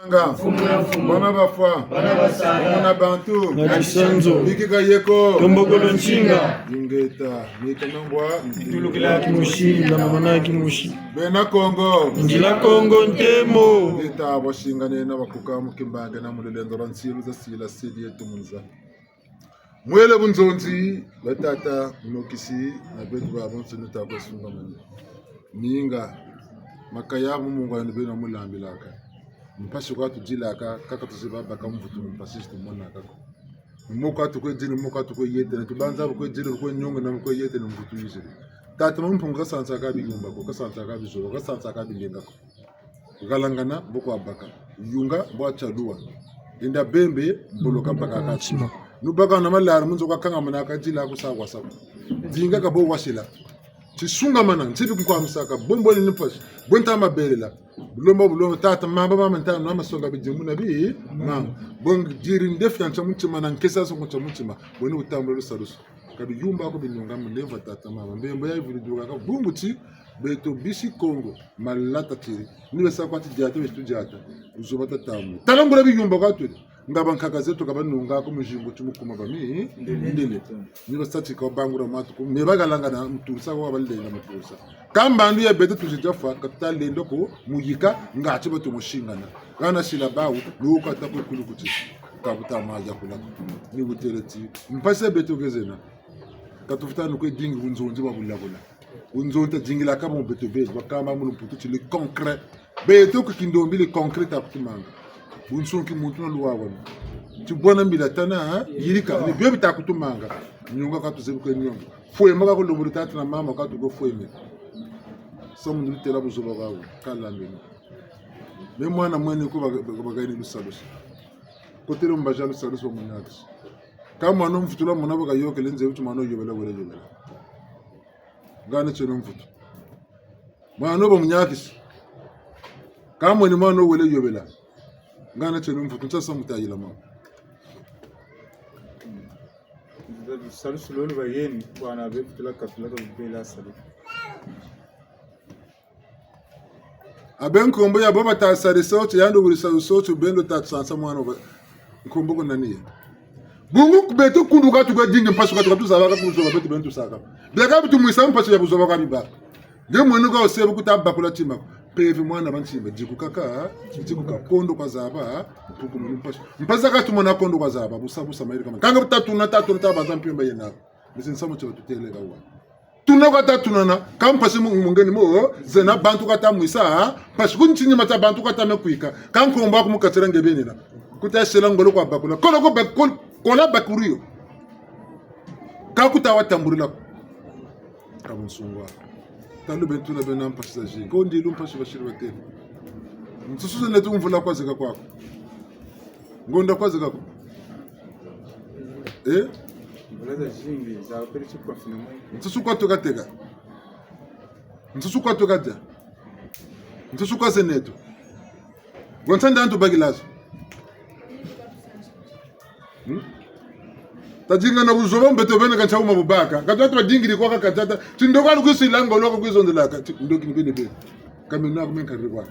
Bana bafwa Muna bantu Nachisanzo Mikika yeko Tombokolo nchinga Ingeta Mikanangwa Tulukila kimushinga Mamana kimushi Bena Kongo Njila Kongo ntemo Ngeta washinga nena wakuka mukimbange na mulelendo ransilu za sila sidi yetu munza Mwele bunzonzi Batata Mnokisi Na betu babonsu nutakwe sunga mani Ninga Makayabu mungu ya nubena mulambi laka Mpasi kwa tujilaka kaka tuziba baka mvutu mpasi tumona kaka Muka tukwe jini muka tukwe yete na tubanza bukwe jini bukwe nyonga na bukwe yete na mvutu yizili Tata mpunga sansa kabi yumba ko sansa kabi zoro ka sansa kabi lenga ko Galangana buko abaka yunga bwa chadua Inda bembe mboloka baka kachima Nubaka na malara munzo kwa kanga manaka jila kusawa sawa Zinga kabo wasila Chisunga mana ntibi kwa msaka bombo ni nipashi bonta mabelela bulombo tata mama ntana na masonga bijimu na bi mama bong jiri ndefu yancha mutima na nkesa so mucha mutima boni utambo sarusu kabi yumba ko binyonga muleva tata mama mbembo ya ivuli duka ka bumbuti beto bisi Kongo malata tiri niwe sakwati jata westu jata uzobata tamu talangura bi yumba ka tuli ngaba nkakazetu kabanunga ko mujingo tumukuma bami ndele niba sati ko bangura matu ko mebagalanga na mtusa ko balenga mtusa kamba ndu ya beto tuzijafa katale ndoko muyika ngachi batu mushingana kana sila bawu nuko atako kulukuti kabuta maja kula ni butereti mpase beto gezena katufuta nuko dingi unzonzi babulagula unzonta jingila kama beto base bakama mulu putu le concret beto ko kindombi le concret takutimanga Bunsunki muntu na luwawa Chibwana mbila tana yirika ni byo bitakutumanga nyonga katuzebu ko nyonga fwe maka ko loburu tata na mama ka tugo fwe me somu nditela buzoba bawo kala mbele me mwana mwene ko bagayini lusalusi kotero mbaja lusalusi wa munyakisi kama no mfutula muna baga yoke lenze uti mano yobela wele ngane cheno mfutu mwana bo munyakisi kama ni mano wele yobela Ngana chenu mfutu ntasa mutayila mama. Salusu lolu bayeni bwana befutula katula ko bela salu. Abenkombo ya baba ta sare sote yando buri sote bendo ta sansa mwana ba. Nkombo ko nani. Bungu kubeto kunduka tuga dinge mpasu ka tuzaba ka kuzoba beto bento saka. Bega bitu mwisa mpasu ya buzoba ka biba. Nge mwenu ka osebu kutabba kula timako. Pevi mwana banchimba jikukaka kondo kwa zaba puku mpasha mpasa ka tumona kondo kwa zaba busa mairi kama kanga tatu na tabaza mpimba yena misi nsamo chaba tutelega wa tunaka tatu na kampasi mungeni mo zena bantu kata mwisa pasi kunchinya mata bantu kata mekuika kankomba ku mukatira ngebeni na kutashela ngolo kwa bakula kola bakuriyo kakuta watamburila kabonsungwa Talo bentuna bena mpasi za jini kondi ilu mpasi bashiri wateni Nsusuze netu mvula kwa zika kwako Ngonda kwa zika kwako Mvula za jini za operichi kwa finamo Nsusu kwa toka tega Nsusu kwa toka ja Nsusu kwa zenetu Gwansanda antu bagilazo Tajinga na uzoba mbeto bene kancha uma bubaka katatu badingiri kwa katata tindokwa lukusilanga lokho kwizondolaka ndoki ngibene be kamena kumenka rikwa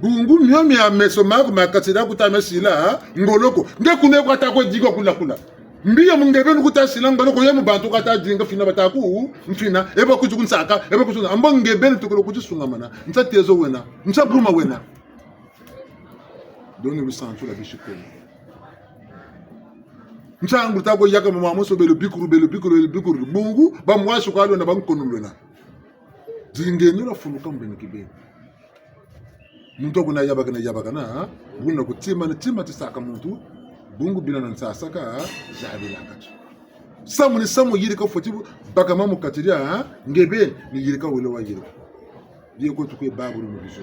bungu myomi ya meso mako makatira kutamesila ngoloko ngekune kwata ko jiko kula mbiye mungebeni kutasila ngoloko yemu bantu kata jinga fina bataku mfina eba kuju kunsaka eba kuju ambo ngebeni tukolo kujisunga mana ntsatezo wena ntsabruma wena doni bisantu la bishikoni Nchangu tako yaka mama so belo bikuru bungu ba mwasu kwa na bankonulona zingenyura fuluka mbene kibeni muntu kuna yabaka na buna kutima tisaka muntu bungu bila na nsasaka zabila kacho samu yirika fotibu baka mamu katiria ngebe ni yirika wele wa yirika yeko tukwe baburu mu bizo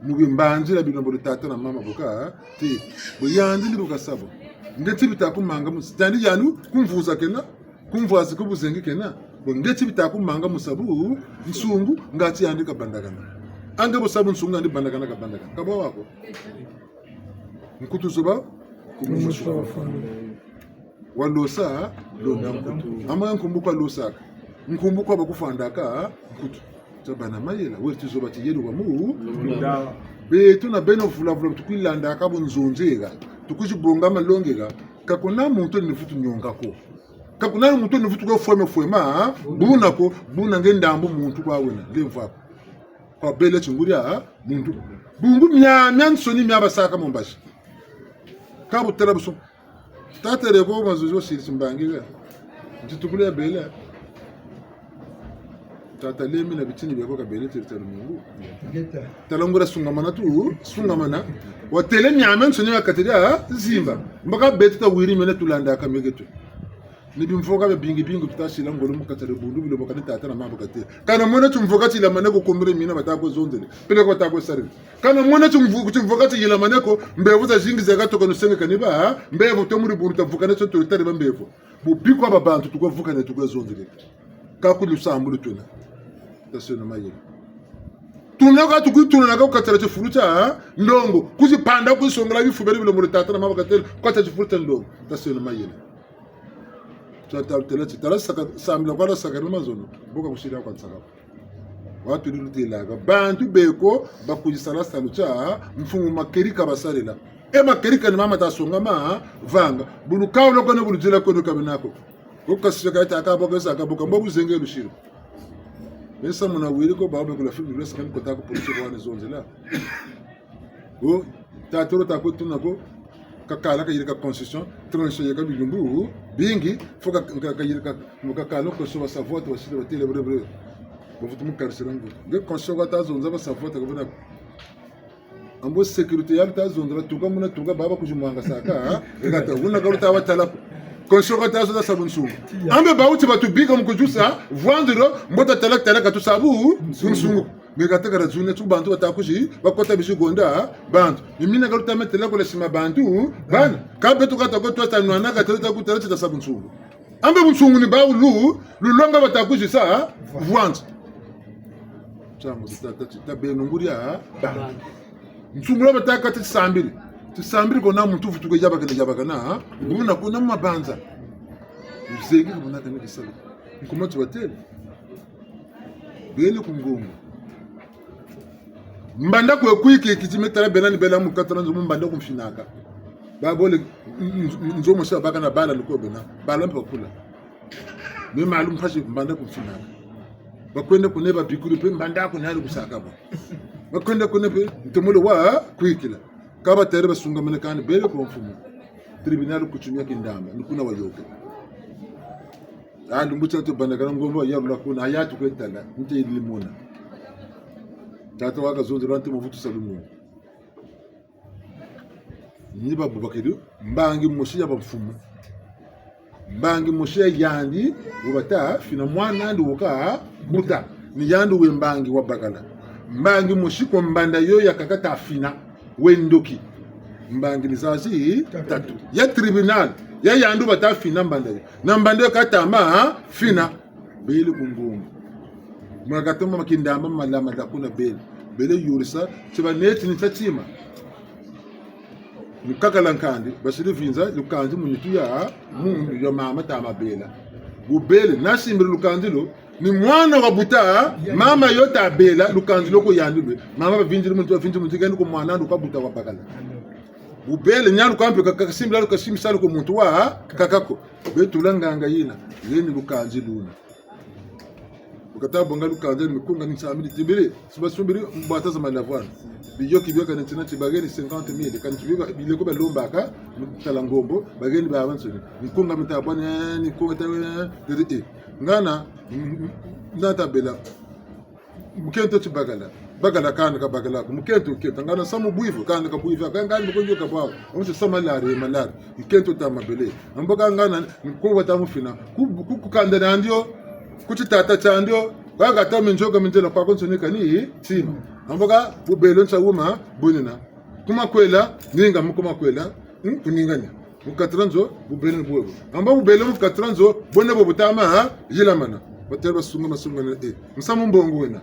Mugi mbanjira bino bolo tata na mama boka ti boyanzi libuka sabo ngeti bitakumanga musitandi yanu kumvuza kena kumvuza kubuzengi kena bo ngeti bitakumanga musabu nsungu ngati yandika bandagana ange busabu nsungu andi bandagana kaba wako nkutuzoba kumushuwa walosa londa mkutu ama nkumbuka losaka nkumbuka bakufandaka mkutu Tabana mayela wetu zoba tiyelu wa mu betu na beno vulavula tukwilanda akabo nzonzega tukujibonga malongega kakona muntu ni futu nyonga ko kakuna muntu ni futu ko fwema buna ko buna ngendambo muntu kwa wena lemva kwa bele chunguria muntu bungu myamya nsoni myabasaka mombashi kabu terabuso tatere ko mazuzo sirisi mbangiga ntitukule bele tata lemi na bitini beko ka bele tirtero mungu talongora sungamana watele myamya nsoni makatiria zimba mbaka beti ta wiri mena tulanda kamegetu ni bimfoka be bingi tutashila ngolo mukatare bundu bilo bakati tata na mama bakati kana mona tumfoka tila maneko kombre mina batako zonzele pele ko tako sare kana mona tumfoka tila maneko mbevu za jingi za gato kono senge kaniba mbevu to muri buru tavuka na soto tare mbevu bu biko ababantu tukovuka ne tukozonzele ka ku lusambu lutuna tasona maye tunaka tukutuna naka ukatara chifuruta ndongo kuzipanda kusongala bifubeli bilo muri tata na mama bakati ko ta chifuruta ndongo tasona maye tala samla kwa sakana mazono boka kushira kwa tsaka watu lulutilaga bantu beko bakujisala salucha mfumu makerika basalela makerika ni mama tasonga ma vanga bulukao lokho ne bulujila kono kabinako ukasika ita akaboka sakaboka mbobu zenge lushiro besa muna wiriko babe kula fibu lesa kan kota ko polisi ko wane zonzela o tatoro takutuna ko kakala ka yirika concession tranche yaka bilumbu bingi foka ka yirika mukakalo ko so sa vote wasile batile bre bo futu mukarsira ngu ge concession ka tazonza ba sa vote ka bana ambo sécurité ya tazonza tuka muna tuka baba kujumanga saka ngata una ka utawa tala concession ka tazonza sabunsu ambe ba uti batu biga mukujusa vendre mbota tala ka tusabu sunsungu ngekata kara zune tu bantu batakushi bakota bishi gonda bantu mimina galuta metela ko lesima bantu ban ka betu kata ko tota nwana ka teta ku teta sabunsungu ambe bunsungu ni ba lu longa batakushi sa vwant changu tata be nunguria ban nsumula bataka tisambiri ko na muntu futuko jabaka na nguna ko na mabanza mzegi kubona kana kisala nkumathi batele bele kungongo mbanda kwe kuiki kijimetara belani bela mukatara nzo mbanda kumfinaka babole nzo mosha baka na bala liko bena bala mpakula me malum fashi mbanda kumfinaka bakwende kuneba bikuru pe mbanda ko nali kusaka ba bakwende kunebe ntomulo wa kuikila kaba tere basunga menekani bele ko mfumu tribunal kuchumia kindamba nikuna wayoke andi mbucha to bandakana ngombo ya kuna hayatu kwetala nte limona tata waka zonze rante muvutu salumu niba bubakiri mbangi moshi ya bamfumu mbangi moshi yandi ubata fina mwana ndi uka muta ni yandu we mbangi wabakala mbangi moshi ko mbanda yo yakakata fina wendoki mbangi ni zazi tatu ya tribunal ya yandu bata fina mbanda yo na mbanda yo katama fina bele kungungu mwakatoma makindamba malama takuna bele yurisa tiba neti ni tatima mukakalankandi basiri vinza lukanzi munitu ya mundu ya mama tama bela bubele nasimbira lukanzi lo ni mwana wa buta mama yota bela lukanzi loko yandulwe mama bavinjira muntu gani ko mwana ndo kabuta wa bakala bubele nyalu kampe kakasimbira lukasimisa ko muntu wa kakako betulanganga yina yeni lukanzi luna ukata bonga lukanzi mikunga ni samili tibiri subasumbiri mbata za malavwana biyoki byoka na tina tibageni 50000 kan tibiba bileko balombaka talangombo bageni ba avansoni mikunga mitabwana ni kunga tawe de ngana nata bela mukento bagala kana ka bagala mukento kenta ngana samu buivu kana ka buivu kana mkonjo ka bawo onse samalari mukento tamabele amboka ngana mkunga tamufina kukanda na ndio kuchitata chandio wakata minjoka minjela kwa konsonika ni tima amboka bubelo ntsawuma bunina kuma kwela ninga mukuma kwela kuninganya mukatranzo bubelo bwebo amba bubelo mukatranzo bone bobutama yilamana baterba sunga na msamu mbongo wena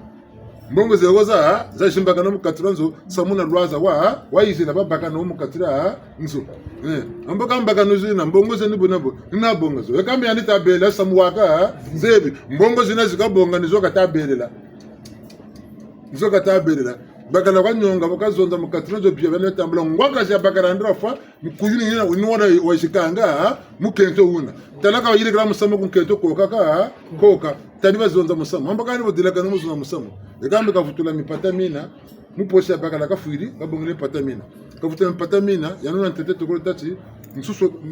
mbongo zegoza za shimbaka no mukatranzo samuna lwaza wa yizina babaka no mukatira nzo amboka mbaka no zina mbongo ze ni bonabo ina bongo zo yakambi ani tabela samuwaka zebi mbongo zina zikabonga nizo katabelela bakala kwa nyonga bakazonza mu 4 pia bana tambula ngwaka ya bakala ndra fa mukuyini nyina unona washikanga mukento una talaka wajire gram musamo kunkento koka tani bazonza musamo ambakani bodila kana muzuna musamo ekambe kavutula mipata mina muposha bakala kafuiri kabongile pata mina kavutula mipata mina yanona ntete tokolo tati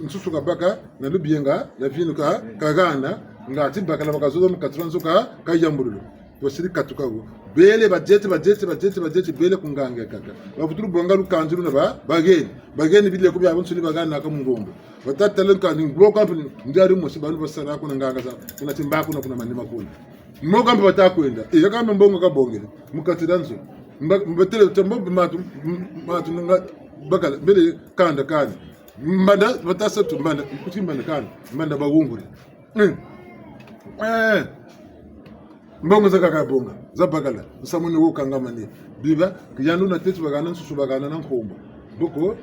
nsusu kabaka na lubienga la vinuka kagana ngati bakala bakazoza mu 4 nzoka kayambululo wasiri katuka go bele bajeti bele kungange kaka bavutulu bonga lukanzulu na bageni bile ko byabo nsuni bagana ka mungombo batatalen ka ni blo company ndari mo sibanu basara ko nganga za kuna timba kuna mandima kuna mo kambe batakwenda yakambe mbongo ka bongele mukatiranzo mbatele tembo matu nga bakala bele kanda mbanda batasatu mbanda kutimbanda kanda mbanda bagunguri mbongo zaka bonga zabagala usamuni wo kangama ni biba kiyandu na tetu bagana nsusu bagana na nkombo boko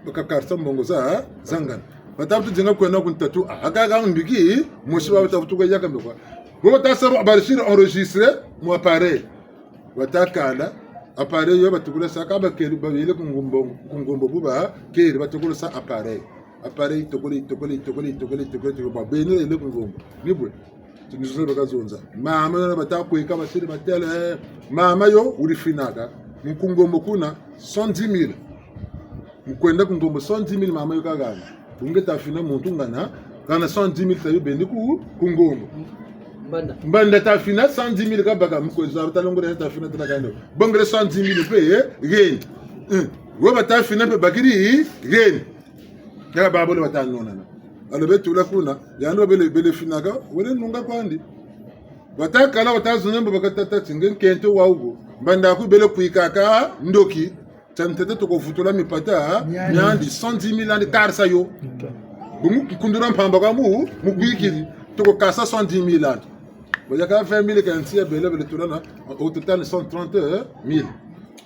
bakakarsa mbongo za zangana bataptu jenga kwenda kuntatu akaga mbiki moshiba bataptu kwa yaka mbekwa bo tasaba barishir enregistrer mo appareil batakala appareil yo batukula saka bakelu babile kungombo buba keri batukula sa appareil tokoli ba benele le kungombo nibwe tunisho bakazonza mama yona batakweka basiri batele mama yo ulifinaka mkungombo kuna 110,000 mkwenda kungombo 110,000 mama yo kagana ungeta fina muntu ngana kana 110,000 tayo bendi ku kungombo mbanda ta fina 110,000 kabaga mkoza batalongora ta fina trakano bongre 110,000 pe gen wo bata fina pe bakiri gen ya babole batanona alobetu la kuna yando bele finaka wele nunga kwandi batakala batazunamba bakatata tingen kento waugo mbanda ku bele kuikaka ndoki tantete to kofutula mipata nyandi 110,000 andi karsa yo bumu kundura mpamba kwa mu kuikiri to ko kasa 110,000 andi bayaka 20,000 kantia bele tulana au total 130,000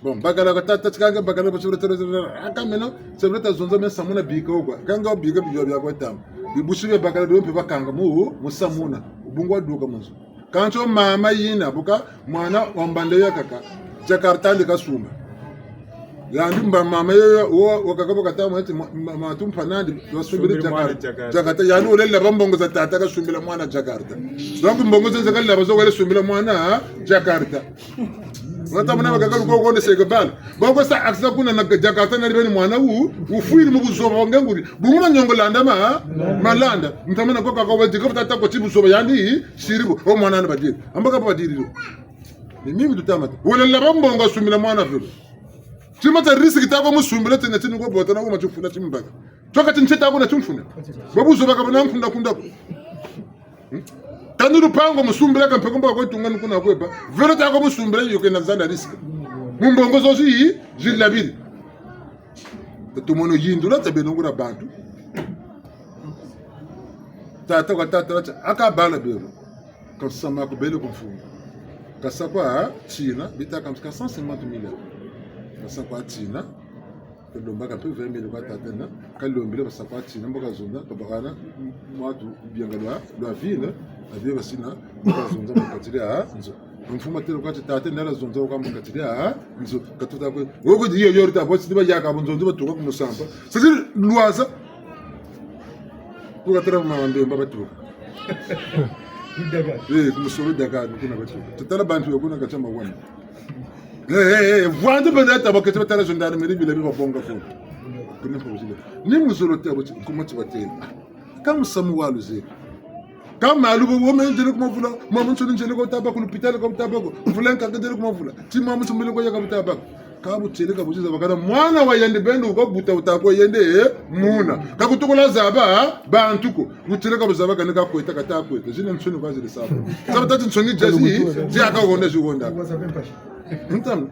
bon bagala katata tikanga bagala bachura akameno sebreta zonza men samuna biko kwa kanga biga biyo bya kwatam bibushire bagala do mpe bakanga mu samuna ubungwa duka munzo kancho mama yina buka mwana wambande yakaka Jakarta ndika suma yandi mama yo wakaka bakatamu ati matum panandi wasumbira Jakarta yani ole la bambongo za tata ka sumbira mwana Jakarta donc mbongo za zakala bazo wale sumbira mwana Jakarta wata mwana bakaka ko konde sekebal boko sa aksa kuna na Jakarta na ribeni mwana ufuiri mubuzoba wangenguri bunguma nyongo landa malanda mtamana ko ka ko dikop tata ko tibuzoba yandi shiribo o mwana na badiri ambaka badiri ni mimi tutamata wala la bambongo sumbira mwana vile timata risiki tako musumbira tena tini ko botana ko machufuna timbaka toka tincheta ko na tumfuna babuzoba kabana mfunda kunda tanuru pango musumbira kan pekomba ko tungana kuna kweba vero ta ko musumbira yoke na zanda risk mumbongo zosi jilabiri tumono yindula tabenongura bantu tata ko tata aka bala bero ko sama ko bele ko funga kasa kwa China bitaka 150 millions kasa kwa China lomba ka pe 20,000 kwa tatena kalombile basa kwa China mboka zonda to bakana mwatu biangalwa lwa ville aviye basina mboka zonda mukatiria nzo mfuma tero kwa tate ndala zonda kwa mukatiria nzo katuta ko wogo diyo yorita bosi diba yaka bonzo batuka kumusamba sisi lwaza tukatera mambe mbabatuka daga kumusoro daga kuna batuka tutala bantu yokuna kachama wana vando bedata bakete batala zondana meri bile babonga fo kuna fozile ni musoro tabo kuma tibatela kam samu waluze kam malu bo men jere kuma fula mo mun sunu jere ko tabako l'hôpital ko tabako fulan ka jere kuma fula ti mo mun sunu ko yaka tabako ka bu tele ka buziza bakana mwana wa yende bendo ko buta utako yende muna ka kutokola zaba bantuko butele ka buzaba kana ka kweta ka takweta jine msunu kwa zile sabo sabata nsoni jazi ji aka wonda jiwonda ntam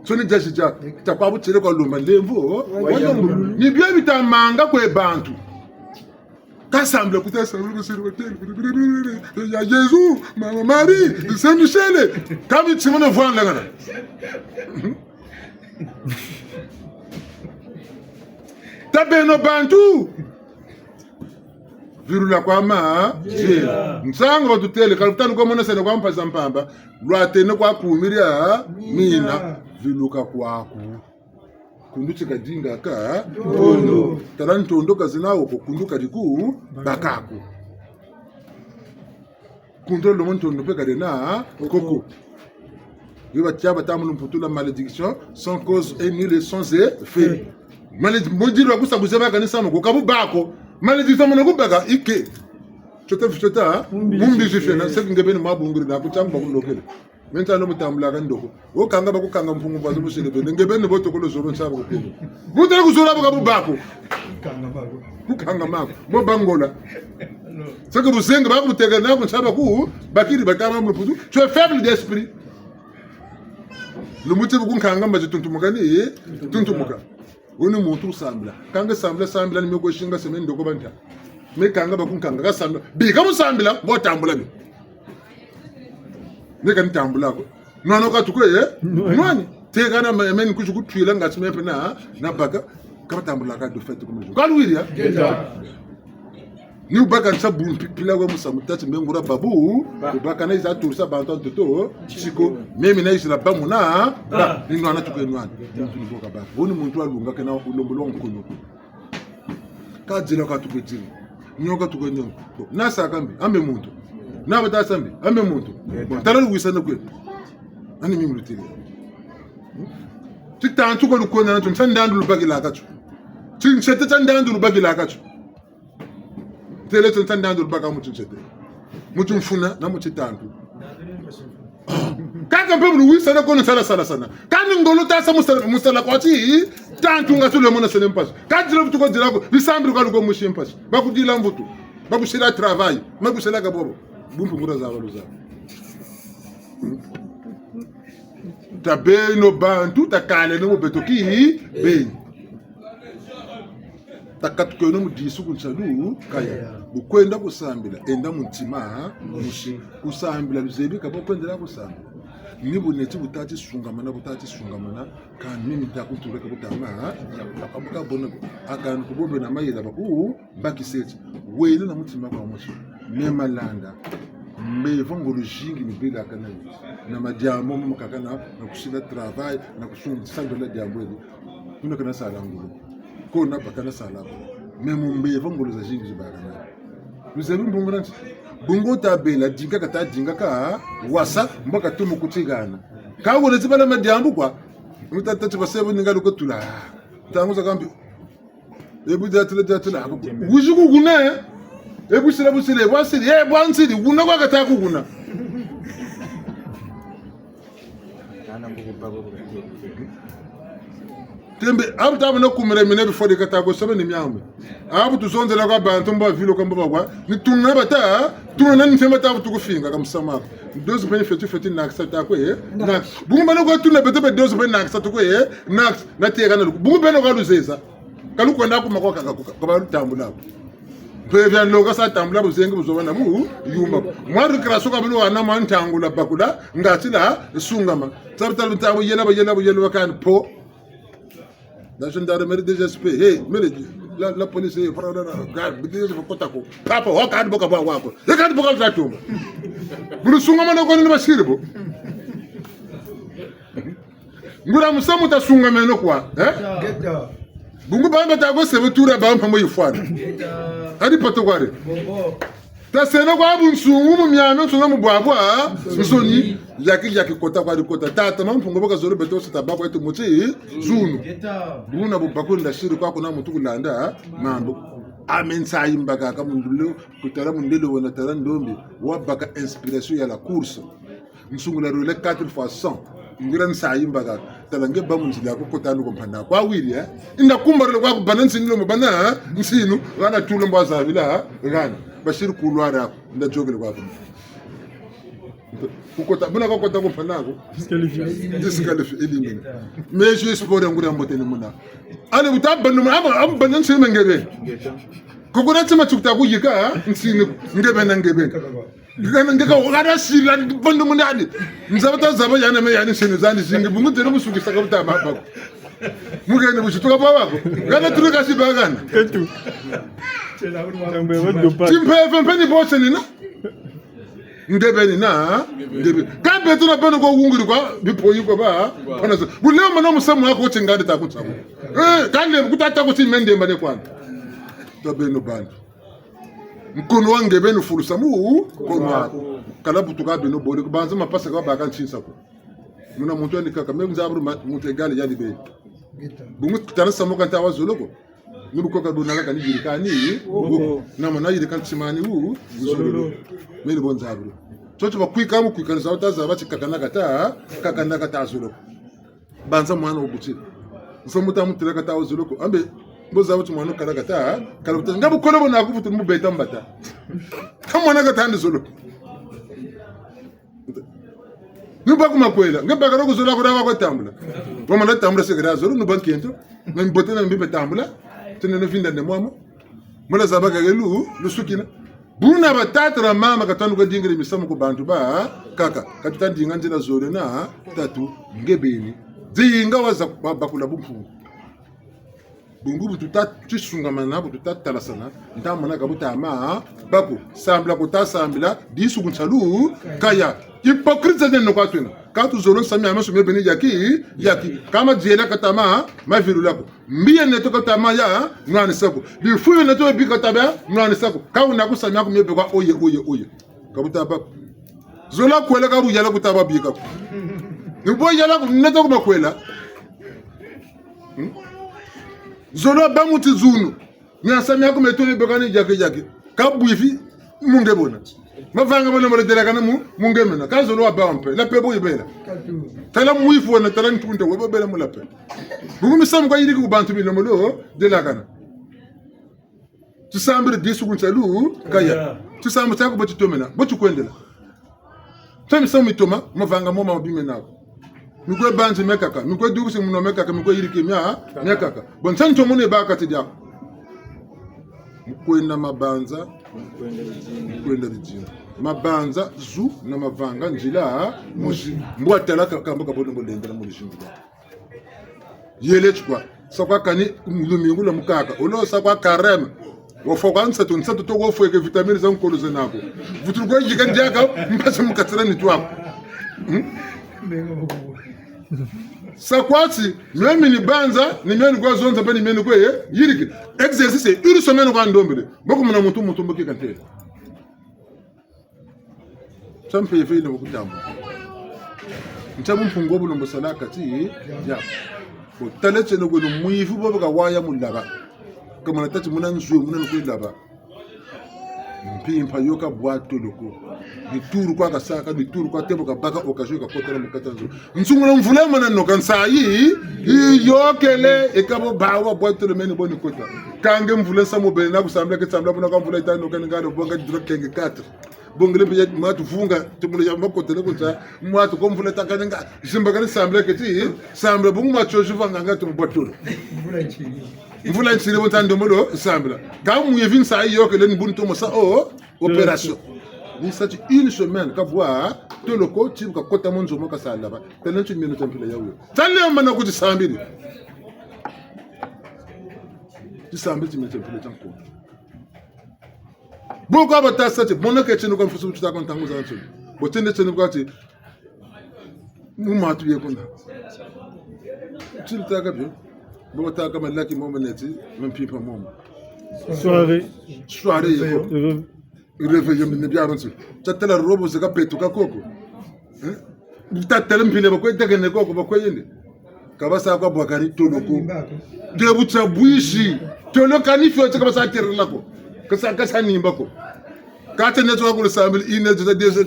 soni jaji ja takwa butele ko lumba lemvo ni bia bitamanga kwe bantu kassemble kuta semble ko sirwa tel ya Jésus mama Marie Saint Michel kami timono voan la ngana tabeno bantu virula kwa jela nsanga tutele kalutani kwa mwana sene kwa mpasa mpamba lwatene kwa kumiria mina viluka kwaku kunduchi kadinga ka tondo tarani tondo kazinawo kunduka diku bakaku kundro lo montondo pe kadena koko yoba tiaba tamulu mputula malédiction sans cause et nulle sans effet malédiction modiro akusa buzeba kanisa mo kabu bako malédiction mo ngubaka ike chota mumbi jifena sekingebeni mabunguri na kuchamba kulokele menta no mutambula kandoko okanga bakukanga mpungu bazo busele bene ngebeni botokolo zoro nsaba kupelo mutele kuzora bakabu bako kukanga mako mo bangola saka busenga bakutega na kunsaba ku bakiri bakama mputu tu es faible d'esprit le motif kunkanga mbaje tuntumuka ni tuntumuka woni muntu sambla kanga sambla ni meko shinga semeni ndoko banta me kanga bakunkanga ka sambla bi ka musambla bo tambula bi ne kan tambula ko nono ka tukoye noni te kana men ku juku twila ngati mepe na baka ka tambula ka do fait ko mo ka luiria ni ubaka nsabu pila wa musamutati mengura babu ubaka na iza tursa bantu toto chiko mimi na isla bamuna ni nwana tukenwana muntu boka ba woni muntu alunga kana ulombolo nkonyo ka jila ka tukejini nyoka tukenyo na sakambi ambe muntu na bata sambi ambe muntu taralu wisana kwe ani mimi rutile titantu ko lukona na tumsandandu lubagila kachu tinchete tandandu lubagila kachu tele tantandando baka mutunchete mutumfuna na mutitantu kaka mpemu wisa na kono sala sana kani ngolo tasa musala kwati tantu ngasule mona sele mpaso kadira butuko dirako bisambiri kwaluko mushimpaso bakudila mbutu bakushira travail makushira kabobo bumpu ngura za baluza tabeno bantu takale no betoki be takatuko no mudisu kunchadu kaya bukwenda kusambila enda mutima mushi kusambila luzebi kabo kwendera kusambila nibu neti butati sungamana kan mimi takutura kabutama abuka bona akan kubobe na mayela baku bakiseti wele na mutima kwa mushi memalanda mevongolo jingi ni bila kana na madiamo mukakana na kushila travail na kusunga sandola diambweli kuna kana sala ngulo kona bakana sala memu mevongolo za jingi zibagana luzebi mbunguranti bungo tabela dinga kata dinga ka wasa mboka tumu kutigana ka wona tibala madiambu kwa mutata basebe ninga lokotula tangu za kambi ebu datula wujugu guna ebu sira busile wasiri bwansiri guna kwa kata kuguna tembe abuta bana kumere mine before de kata ko sabe ni myambe abu tuzonze la kwa bantu mba vilo kamba bagwa ni tunna bata tunna ni fema tabu tukufinga kamsama doze bene feti na aksa ko na bungu bana ko tunna bete be doze bene na aksa ko na tega na bungu bene ko luzeza kaluko na kuma ko kaka ko ba tambula pevian loka sa tambula buzengi buzobana mu yumba mwaru kraso ka bino wana mantangula bakula ngatila sungama tabtal tabu yela kan po la gendarmerie des SP la police garde bideze fokotako papa wakadi boka bwa wako yakadi boka zatumba bulusunga mana ko ni basiribo ngura musamu ta sunga meno kwa bungu bamba ta go sebetura ba mpamo yifwana adi patogware ta sena kwa bunsungu mu myano sunga mu bwabwa nsoni yaki kota kwa kota tata mampungo boka zoro beto sitabako etu muti zunu buna bubakunda shiri kwa kuna mutu kulanda mambo amensa imbaka kamundulo kutara mundelo wona tara ndombi wabaka inspiration ya la course msungu la relais 4 fois 100 ngira nsayimbaga talange bamunzila ko kotano ko mpanda kwa wili inda kumbaro kwa banansi ndilo mbana nsinu wana tulo mbaza bila ngana bashir kulwara nda jogele kwa ukota buna ko kota ko fanako disqualifié éliminé mais je sport ngura mbotene muna ale utabanu am banan sima ngebe ko ko natima tukta ku yika nsini ngebe na ngebe ngana ngeka ngara sila bandu muna ali nzabata zaba yana me yani sini zani singi bungu tere musuki saka buta mabako mugende buchituka pawako ngana tuli kasibagana Ketu. Tambe wadopa. timpefe mpeni bose nina ndebeni na ndebe kambe tuna peno ko unguri kwa bipoyi ko ba pana so buleo mana musamu wako chingade ta kutsamu kale kutata kuti mende mbane kwana tabeno bantu mkono wange beno fulusa mu kono kala butuka beno bole kubanza mapasa kwa baka nchinsa ko muna muntu andika meme zabru muntu egali yali be bungu tarasa mo kanta wazoloko nuko ka dona ka ni jirikani na mana yirikan chimani zololo meni bonzabru chocho bakwika mu kwikana zawata za bachi kakana kata zoloko banza mwana obuchi nsomuta mutira kata zoloko ambe mboza bachi mwana kata buta ngabu kono bona kufutu mu beta mbata kamwana kata ndi zoloko nuba kumakwela ngaba karoko zola kuraba kwa tambula mama na tambula sekera zolo no bankento na mbote na mbibe tambula tene no vinda ne mwamo mala zabaka gelu lusukina buna batatra mama katanu ko dingire misamu ko bantu ba kaka katuta dinga njena zolo na tatu ngebeni zinga waza bakula bumpu bungu tusunga mana talasana ndamana kabuta ma bako sambla ko tasambla disu kunchalu kaya hypocrite no kwatuna katu zolo sami amaso mebeni yaki kama diela katama mavilu lako mbiye neto katama ya ngani sako bifuyo neto bi kataba ngani sako kauna kusami ako mebe kwa oye kabuta bako zola kwela ka buyala kutaba bi kako nibo yala neto ko makwela zolo bamuti zunu nyasami ako metone bekani jake kabuifi mungebona mavanga bona moletela kana mungemena kazolo wa bampe la pebo ibela tala muifu na tala ntunde webo bela mulape bugumi sam kwa yiri ku bantu bi nomolo de la kana tusambire disu kunchalu kaya tusambu tako botu tomena botu kwendela tami samu toma mavanga moma bimena mikwe banzi mekaka mikwe durusi muno mekaka mikwe yiri kimya mekaka bon santo mone baka tidia kwenda mabanza kwenda lijinga mabanza zu na mavanga njila mushi mbwatela kamba kabodo bolendela mu lijinga yele chukwa sakwa kani lumingu la mukaka olo sakwa karema wofoka nsato to wofo ke vitamine za nkolo zenako vuturgo yiga njaka mpasa mukatsira ni twako sakwati mimi ni banza ni mimi kwa zonza pa ni mimi kwa yiriki exercice une semaine kwa ndombele boko muna mutu mboki kante champe yefe ile mukutamu ntabu mpungo bulo mbosalaka ti ya ko taletse no gwelo muifu bobo ka waya mulaba kama natati muna nzwe muna nkwilaba mpimpa yoka bwato loko dituru kwa kasaka dituru kwa tembo kabaka okasho ka kotela mukatanzo nsungula mvula mana no kansayi yokele ekabo bawa bwato le meni boni kota kange mvula samo bele na kusambla ke sambla bona kamvula itano kan ngado bonga drokenge 4 bongele be matu funga tumule ya makotela kunta mwatu ko mvula takananga zimba kan sambla ke ti sambla bungu macho juvanga ngato bwato mvula ntsire botando modo sambla kamu yevin sa yokele ni bunto mosa opération ni sati une semaine ka boa to loko ti ka kota monzo mo ka sala ba telen tu minute mpile yawo tale mana ko ti sambiri ti minute mpile tanko boko abata sati bona ke chino ko mfusu tuta kon tango za ntu botende chino ko ti mu matu ye kona ti ta ka bi bo ta ka malaki mo meneti même pipa mo soirée yeko réveillé me bien reçu tatela robo zaka petuka koko tatela mpile bakwe tegene koko bakwe yende kabasa kwa bwakari toloko de butsa buishi toloka ni fyo kabasa tirla ko kasa nimba ko kate ne to ko sambil ine de deze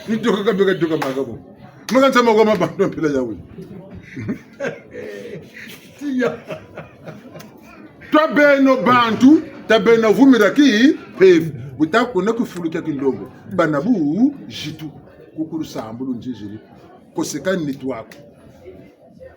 ni to ka bega to ka magabo magan sama ko mabando mpile yawe Tabeno bantu tabena vumira ki pef butakuna kufuluka kindogo banabu jitu kukuru sambulu njijiri koseka nitwako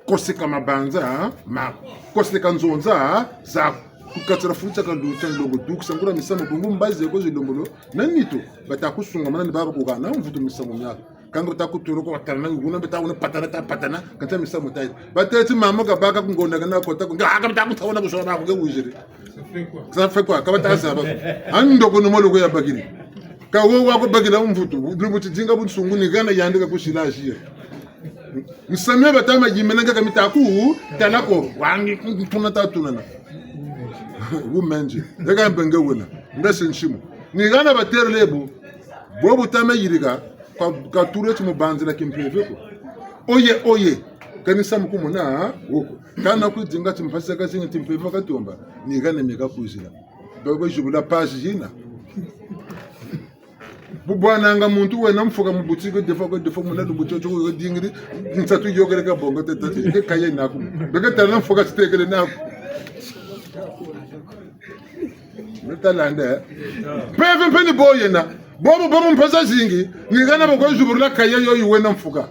koseka mabanza ma koseka nzonza za kukatsira futa kanduta ndongo dukusangura misamo bungu mbaze ko zilombolo nanito batakusunga mana baba kugana mvuto misamo myaka kanga takuturo ko tarna nguna beta una patana kanta misa mutai bateti mama ka baka kungonda kana kota kunga aka takutawona kusona ko ngujiri ça fait quoi kaba tasa ba ando ko no molo ko ya bagiri ka wo wa ko bagira mvutu dubuti jinga bunsungu ni kana yandika kushila shi msamia batama jimenanga kamita ku tanako wangi tuna tatuna womenji daga mbenge wona ngase nshimo ni kana batero lebo bobu tama yiriga ka ture tu mubanzira kimpreve ko oye kanisa mkumu na woko kana ku jinga timpasa ka singa timpreve ka tomba ni kana meka kuzira dogo jubula page jina bubwana nga muntu wena mfuka mu butiko defo muna du butoto ko dingiri nsatu yogere ka bongo tete ke kaye naku bega tana mfuka stekele naku Talanda. Peven penny boy na. Bobo mpesa zingi. Ni gana boko jubula kaye yo yuwena mfuka.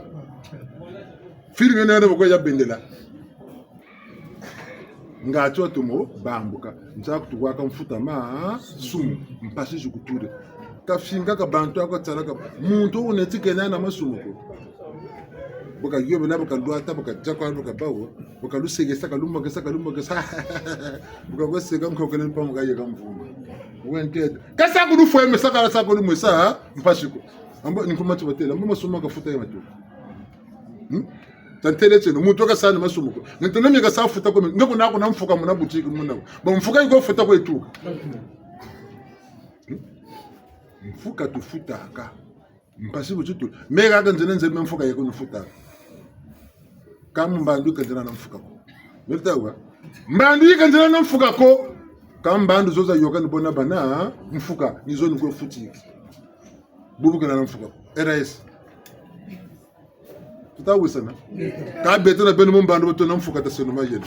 Fili ngene boko ya bendela. Ngacho tumo bambuka. Nza kutuwaka mfuta ma sumu mpasi jukuture. Kafinga ka bantu akatsaraka muntu unetike na masumu ko. Boka yobe na boka luata boka jakwa boka bawo boka lusegesa kalumba kesa boka goseka mkhokele mpamu ka yeka mvuma wente kasa kudu fwe mesaka sa kudu mwesa mpashiko ambo nikumati batela ambo masuma ka futa yamatu tantele tseno mutu ka sana masumu ko ntona mika sa futa ko ngeko nako na mfuka muna butiki muna ba mfuka iko futa ko etuka mfuka tu futa ka mpasibu chitu mega kanzene nzeme mfuka yeko nufuta kama mbandu kanzena na mfuka ko metawa mbandu kanzena na mfuka ko kama mbandu zoza yoka nibona bana mfuka nizo niko futiki bubu kana na mfuka RS tutawusana ka betona benu mbandu botona mfuka taseno mayele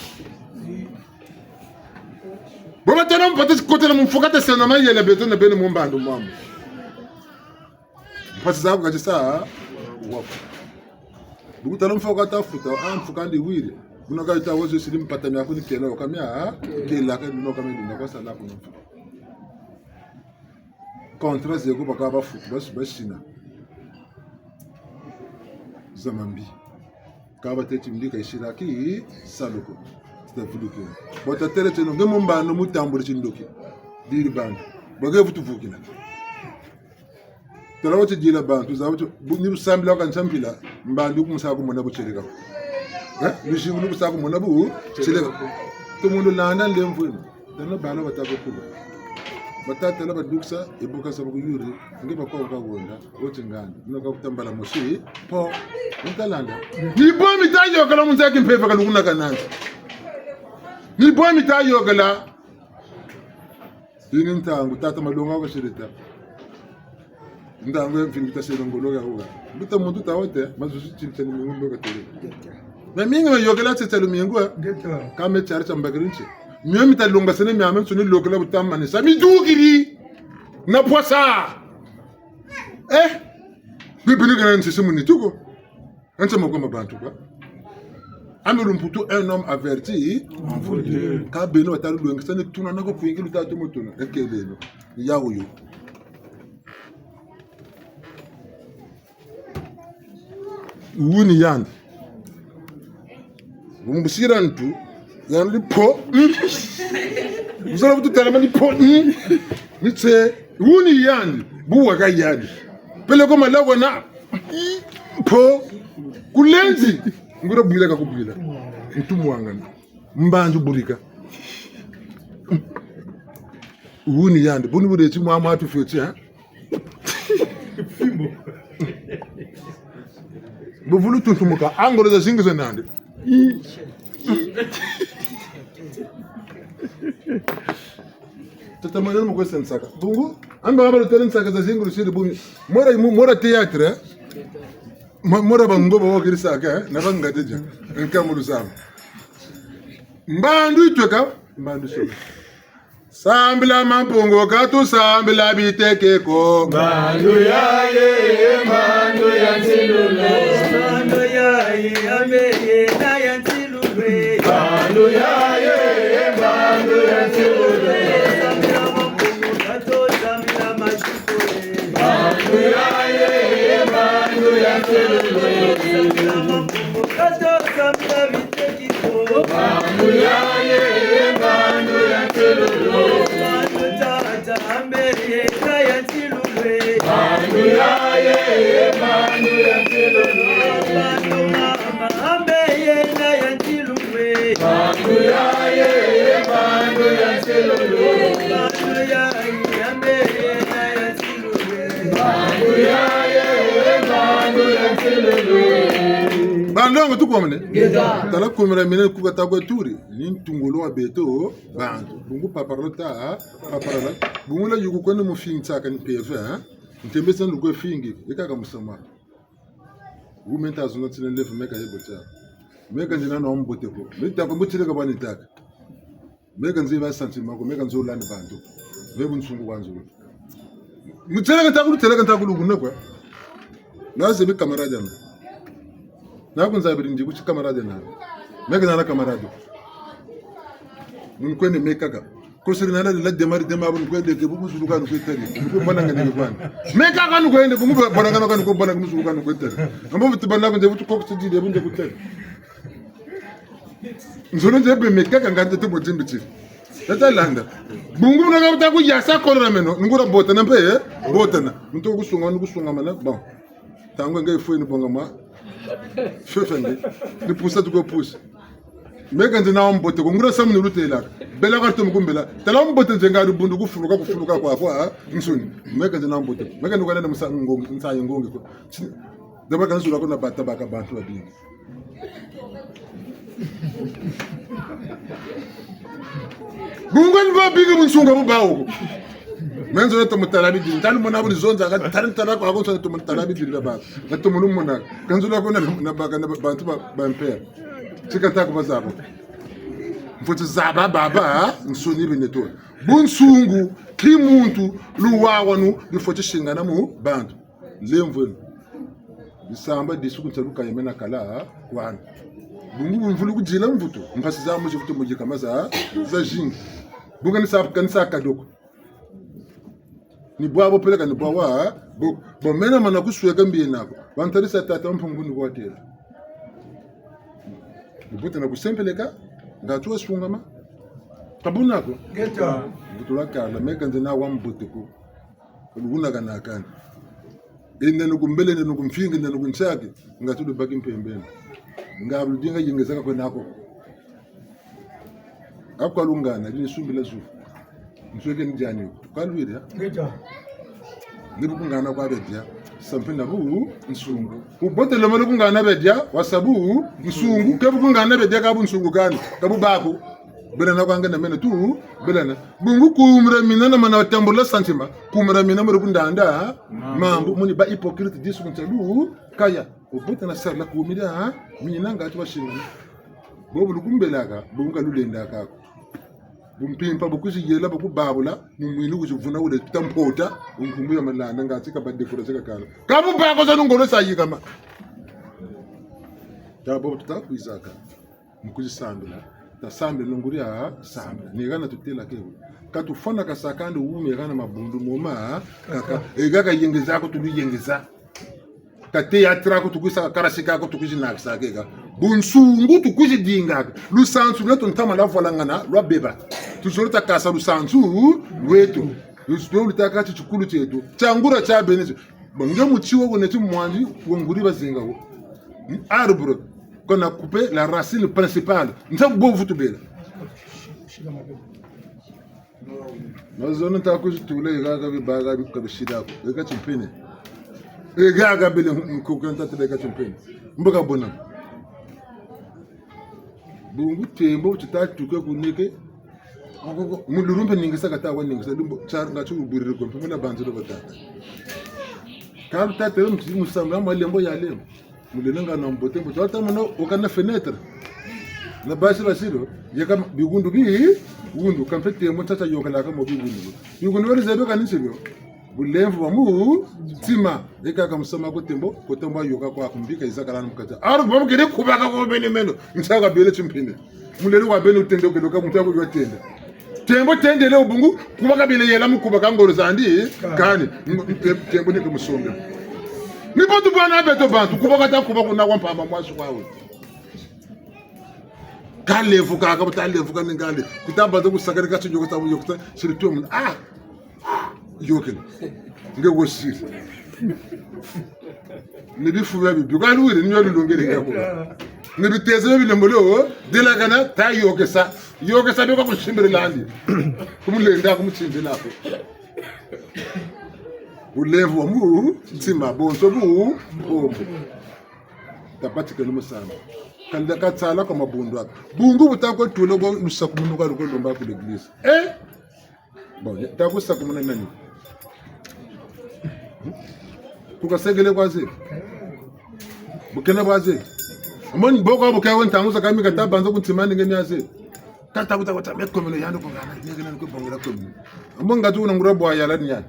boba tona mpata kotela mfuka taseno mayele betona benu mbandu mwamu pasi zako kajisa wako bukutana mfoka tafuta amfuka ndi wire kunoka ita wozo silim patami akuni kela okamya kela ka bino kamya ndina kwa sala kuno kontra zego baka ba futu bashina zamambi kaba teti ndika ishiraki saluko stafuluke bota tere teno ngemo mbano mutamburi chindoki diri band bage futu fukina tarawo ci jila bantu zawo ni sambila kan sambila mbandu ku musa ko mona bu chelika ni jimu ku sa ko mona bu chelika to mundu lana lemfu dana bala bata ko kuba bata tala ba duksa e buka sa ko yuri nge ba ko ka gonda o tingana no ka kutambala moshi po ntalanda ni bo mi tayo kala mun zakin pefa kala kuna kananza ni bo mi tayo kala dinin tangu tata malonga ko shirita ndango mfimita sero ngolo ga uga buta muntu tawote mazusu chintani mungu ga tere na minga yogela tsetelo mingu kame charcha mbagrinche myo mitalonga sene myame tsuni lokela butamane sami dugiri na poisa bibini ga nsisi muni tuko ntse moko mabantu kwa amelu mputu un homme averti ka beno atalu longa sene tuna nako kuingi lutatu mutuna ekelelo yawo yo wuni yan umbusirantu yan lipo uzala butu tala lipo nitse wuni yan buwa ga yan pele ko malago na po kulenzi ngura bwila ka kubwila ntumu wangana mbanju burika wuni yan bunu bude ti mu amatu feti ha fimbo buvulu tuntumuka angolo za zingi zenande tata maneno mo kwesa nsaka bungu amba aba tele nsaka za zingi rusiri bumi mora teatre mora bango bawo kirisaka na banga deja nkamulu sama mbandu itweka mbandu soka sambila mampungo katu sambila bitekeko mbandu yaye mbandu yantilule mbandu yaye ameye na yantilule mbandu yaye mbandu yantilule sambila mampungo katu sambila mashikule mbandu yaye mbandu yantilule bandu ya ntilulu bandu mama ambeye na ya ntilulu bandu ya bandu ya ntilulu bandu ya ambeye na ya ntilulu bandu ya bandu ya ntilulu bandongo tukomene tala kumira mine kugata kwa turi ni tungolo wa beto bandu bungu paparota paparala bungu la yugo kwene mu finta kan pv ntembe san lugo fingi ekaka musama umenta azuna tsine lefu meka yebota meka ndina no mbote ko meta ko mutile ka bani taka meka nziba santima ko meka nzola ni bandu bebu nsungu kwanzo mutile ka takulu tele ka takulu kunakwa naze bi kamarade na nakunza birinji kuchi kamarade na meka na kamarade mun kwende meka kusiri nana la demari demabu kwende ke bubu suluka no kwetari bubu bananga ne kwana meka kanu kwende bubu bananga kanu ko bananga suluka no kwetari ambo bitu bananga nje butu ko tsidi de bunje kwetari nzono nje be meka kanga nje tubo jimbichi tata landa bungu na ga ku yasa kolra meno ngura bota na mpe bota na mtu kusunga mana bon tango ngai foi no bongama shofende ni pusa tu ko pusa meka nje na mbote ko ngura samu nurute la bela karto mkumbela tala mbote nje ngari bundu kufuluka kwa kwa nsuni meka nje na mbote meka ndukana na musango nsaye ngonge ko daba kan sura ko na bata baka bantu abingi bungan ba biga mun sunga bu bawo men zo to mutalabi din tan mo na bu zonza ga tan tan ko ko to mutalabi din la ba na to mun mo na kan zo la ko na ba kan bantu ba mpe tikata ko bazabo mfuti zaba baba nsuni bineto bunsungu kimuntu luwawanu bifoti shingana mu bantu lemvelo bisamba disuku luka yemena kala kwana bungu mvulu kujila mvuto mpasi za muji vuto muji kama za jingi bunga nisa kadoko ni bwabo peleka ni bwawa bo mena mana kusuya mbiye nako bantarisa tata mpungu ni kwatela bubuta na kusempeleka ngatuwa sungama tabunako geta butula kala meka ndina wambutiko uluguna kana kana inde nukumbele inde nukumfinga inde nukunchaki ngatudu baki mpembeni ngabulu dinga yingezaka kwenako akwalungana lini sumbila zu msweke njani kalwire geta nibukungana kwa bedia sampina bu nsungu ubotele malo kungana bedia wasabu nsungu kebukungana bedia kabu nsungu kani kabu bako belana kwanga na mena tu belana bungu kumra minana mana tambula santima kumra minana mu kundanda mambu muni ba hypocrite disu kuntalu kaya ubotana sarla kumida minanga atu bashinga bobu lukumbelaka bungu kalulenda kako bumpimpa bukuzi yela bukubabula mumwini kuzivuna ule tampota unkumbuya malanda ngati kabade kuraseka kala kabu bako za ngolo sayika ma tabo tutakwizaka mukuzi sambela tasambe longuria sambela nigana tutela kebu katufana kasakande ume gana mabundu moma kaka egaka yengeza ko tuliyengeza kate yatra ko tukusa karasika ko tukuzi nakisakeka bunsungu tukuzi dinga lusansu leto ntama la volangana lwa beba tuzorota kasa lusansu lwetu lusdo lutaka chikulu chetu changura cha benezi bange muchiwo woneti mwanji wonguri bazinga wo arbre qu'on a coupé la racine principale ntabu bovu tubela nazono takuzi tule gaga bibaga bikabishida ko eka chimpene gaga bele kokanta tele ka chimpene mboka bona bungu tembo tutatuke kunike mulurumpe ningisa kata wa ningisa dumbo charanga chu burire ko mpona banzo do batata kam tatere musamba malembo ya lembo mulenanga na mbote mbote hata mwana okana fenêtre na basi basiro yeka bigundu gundu kampete mo tata yokala ka mo bigundu wale zabe kanisibyo bulemvu wa mu tima eka kamsama ko tembo yoka kwa kumbika izakala mukata aru bobo kede kubaka ko bene meno nsaka bele chimpinde mulele wa bene utende okeloka mutako yotenda tembo tendele ubungu kubaka bele yela mukubaka ngoro zandi kani tembo ne kumusonga ni botu bwana beto bantu kubaka ta kubaka na wampa mamwasu kwawe kalevu kaka butalevu kaningale kutamba zo kusakari kacho yokota yokota siritu yoken nge wosiri Ni bifuya bi kwa luwire ni yolu longere ngako. Ni biteze bi lembolo de la kana ta yoke sa be ko shimbere landi. Kumulenda kumutsinze lapho. Ulevu mu ntsima bonso bu bombo. Tapati ke lumusana. Kanda katsala kwa mabundu aka. Bungu butakwa tulo go lusakumunuka luko lomba ku l'église. Bon, takusa kumuna nani? Tukasegele kwazi. Bukena bazi. Amoni boko buka wonta nguza kamika tabanza kuntimani ngemiaze. Tata kuta metkomelo yando kongana ngena ko bongera komelo. Amonga tu ngura bwa yala nya.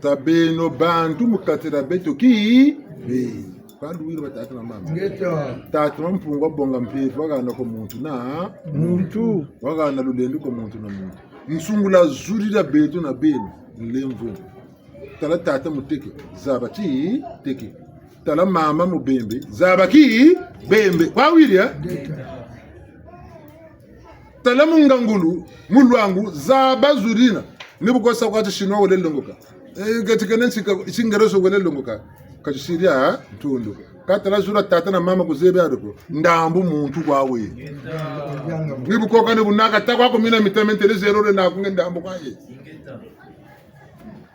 Tabeno bantu mukatira beto ki be. Bandu wile batatu na mama. Tatu mpungwa bonga mpefu wagana ko muntu na muntu wagana lulendo ko muntu na muntu. Nsungula zuri da beto na beno lemvu. Tala tata muteke zabati teke. Tala mama mubembe zabaki bembe kwa wili ya tala mungangulu mulwangu zaba zurina nibukosa kwati shinwa wole longoka gatikane singereso wole longoka kachisiria ntundu katala zura tata na mama kuzebe adoko ndambu muntu kwawe nibukoka nibunaka takwa ko mina mitamente zero le nakunge ndambu kwaye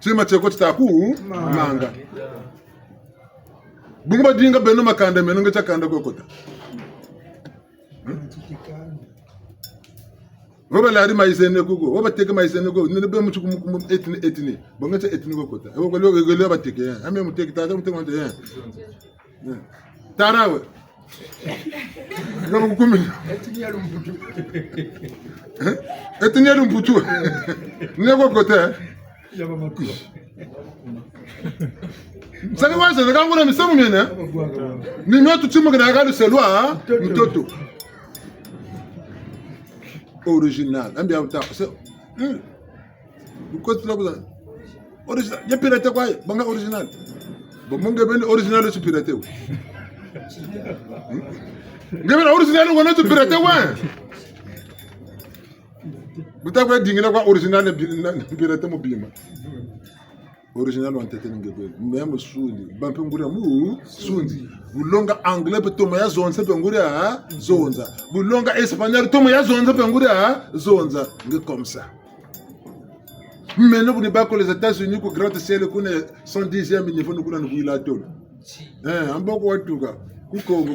sima cheko taku manga bunga dinga beno makanda meno ngacha kanda kokota Roba lari maizene kugo roba teke maizene kugo ni be muchu kum etini bonga cha etini kokota e ko lo ba teke ame muteke tata muteke mande tarawe ngam kumi etini ya lumputu ne kokota yaba makuru Saka waza ngangona misemo mena ni nyoto chimo kana galu selwa mtoto original ambia uta so because la buza original ya pirate kwa banga original bo monge ben original su pirate wo ngebe original ngona su pirate wa buta dingina kwa original pirate mo bima original wantete ngebe même sundi bampe ngura mu sundi bulonga anglais pe toma ya zonza pe ngura zonza bulonga espagnol toma ya zonza pe ngura zonza nge comme ça maintenant vous ne pas que les États-Unis ko grand ciel ko ne 110e niveau ngula ngula tolo amboko watuka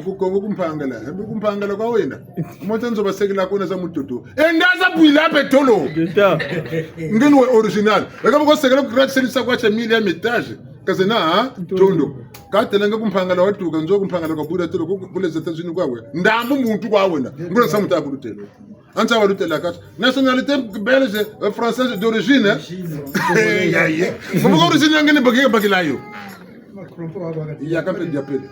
kukongo kumpangala hambe kumpangala kwa wenda mota nzoba sekela kona za mutoto endaza buila petolo ngeni we original ekabo ko sekela ku gratse lisa kwa cha 1000 etage kazena tondo katelanga kumpangala watuka nzo kumpangala kwa buda tolo kule za États-Unis kwa we ndambu muntu kwa wenda ngona sa muta kulutelo anza walutela kati nationalité belge française d'origine ya ko original ngeni bagilayo il y a quand même diapele.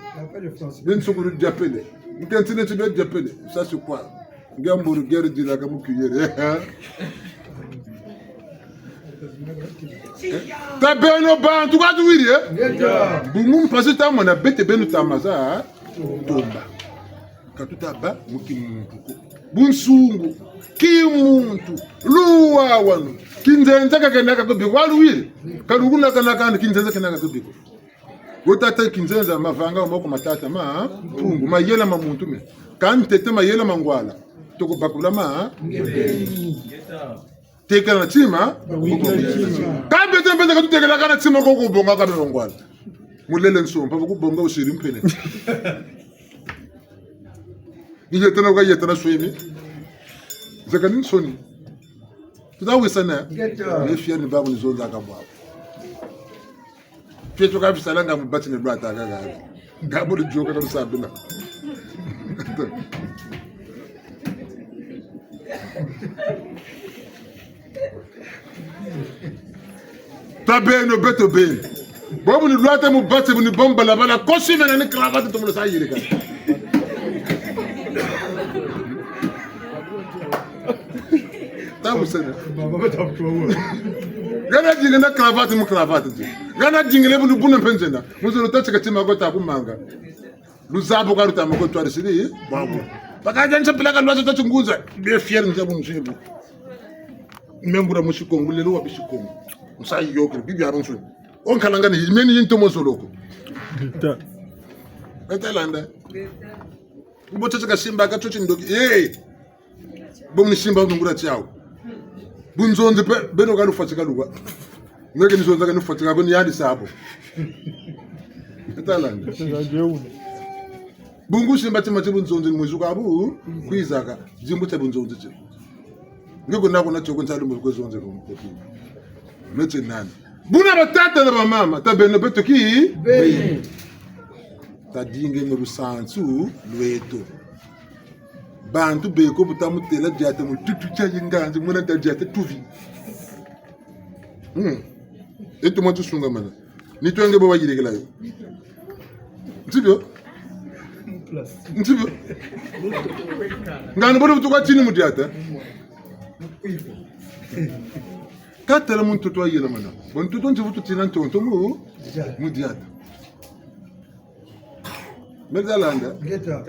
Bien sûr, le diapele. Vous continuez de mettre diapele. Ça c'est quoi? Gamburu guerre de la gamu kuyere. Ta beno ba tu ga duiri eh? Bumum pasi ta mona bete benu tamaza tomba. Katuta ba mukimuntu. Bunsungu kimuntu luwa wanu. Kinzenza kakenda ko biko waluwiri. Kalugula kana kana kinzenza kana ko biko. Wotata kinzenza mavanga moko matata ma pungu mayela mamuntu me kan tete mayela mangwala toko bakula ma teka na tima kan bete mbeza ka tuteka kana tima ko kubonga ka ngwala mulele nsompa ko kubonga usiri mpene yetana ko yetana swimi zakani soni tuzawisa ne fiya ni babu nizonza kabwa Pietro Capisalanga mubati ne brata gaga. Gabo de joke na sabila. Tabeno beto be. Bobu ni brata mubati ni bomba la bala kosi mena ni cravate to mo sa yire ka. Tabu sene. Baba tabu tuwa. Gana jingina cravate mu cravate ji. Gana jingile bu bunu penjenda. Muzo lutache katima gota kumanga. Luzabo ka lutama ko twari sili. Babu. Bakaja nche pelaka lwazo tachunguza. Be fier nje bu mshibu. membura mushikongo lelo wa bishikongo musayi yoko bibi aronso on kalanga ni meni yinto mosoloko etalanda ubo tshaka simba ka tshotshi ndoki bomni simba ngura tshao bunzonze beno ka lufatsika lukwa ngeke nizonza ka lufatsika ko ni yandi sabo etalanda bungu simba tsima tsibunzonze mwizuka abu kwizaka zimbu tsabunzonze tshi ngeke nakona tshoko ntsalo muzozonze ko mkoti metse nani buna batata na bamama tabeno beto ki be tadinge no rusansu lweto bantu beko butamutela jata mu tutu cyayinganze muna tajata tuvi eto mo tusunga mana nitwenge bo bayiregela yo ntibyo ngani bodo butuka chini mudiyata katela muntu to ayela mana bontu to ntivutu tina ntonto mu mudiyata Merzalanda Geta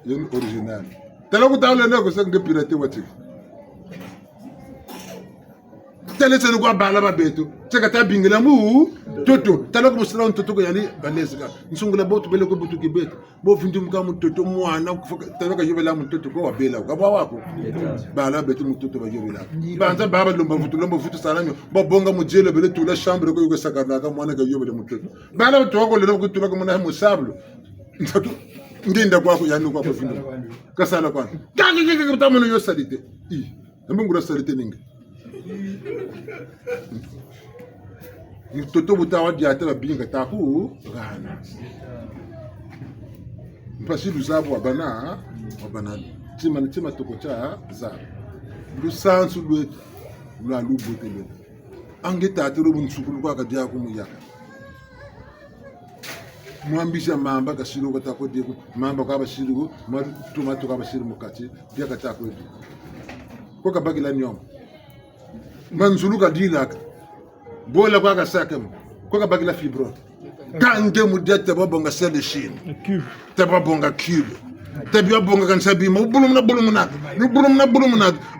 yen original tela ku tawle ne ko sangue pirate wati tele tele ko bala ba beto teka ta bingela mu toto tela ko musala on toto ko yali balesika nsungula botu bele ko butu kibet bo findu muka mu toto mwana tela ko yobela mu toto ko wabela ko ba wako bala beto mu toto ba yobela banza baba lomba futu salami bo bonga mu jelo bele tula chambre ko yugo sakana ka mwana ka yobela mu toto bala to ko le ko tula ko mona mu sablo ngenda kwako yani kwako findu kasala kwako kaka kutamono yo salite mbungura salite ninga toto butawa diata babinga taku gana mpasi luzabu wabana tima toko cha za lusansu lwetu lwa lubotele angeta atero bunsukulu kwa kadia kumuyaka mwambisha mamba kashiro katako deko mamba kwa bashiro tomato kwa bashiro mukati dia katako edu ko kabagila nyom manzulu ka dilaka bola kwa kasaka ko kabagila fibro kange mudete babonga sele shin te babonga cube te babonga kansabi mo bulumna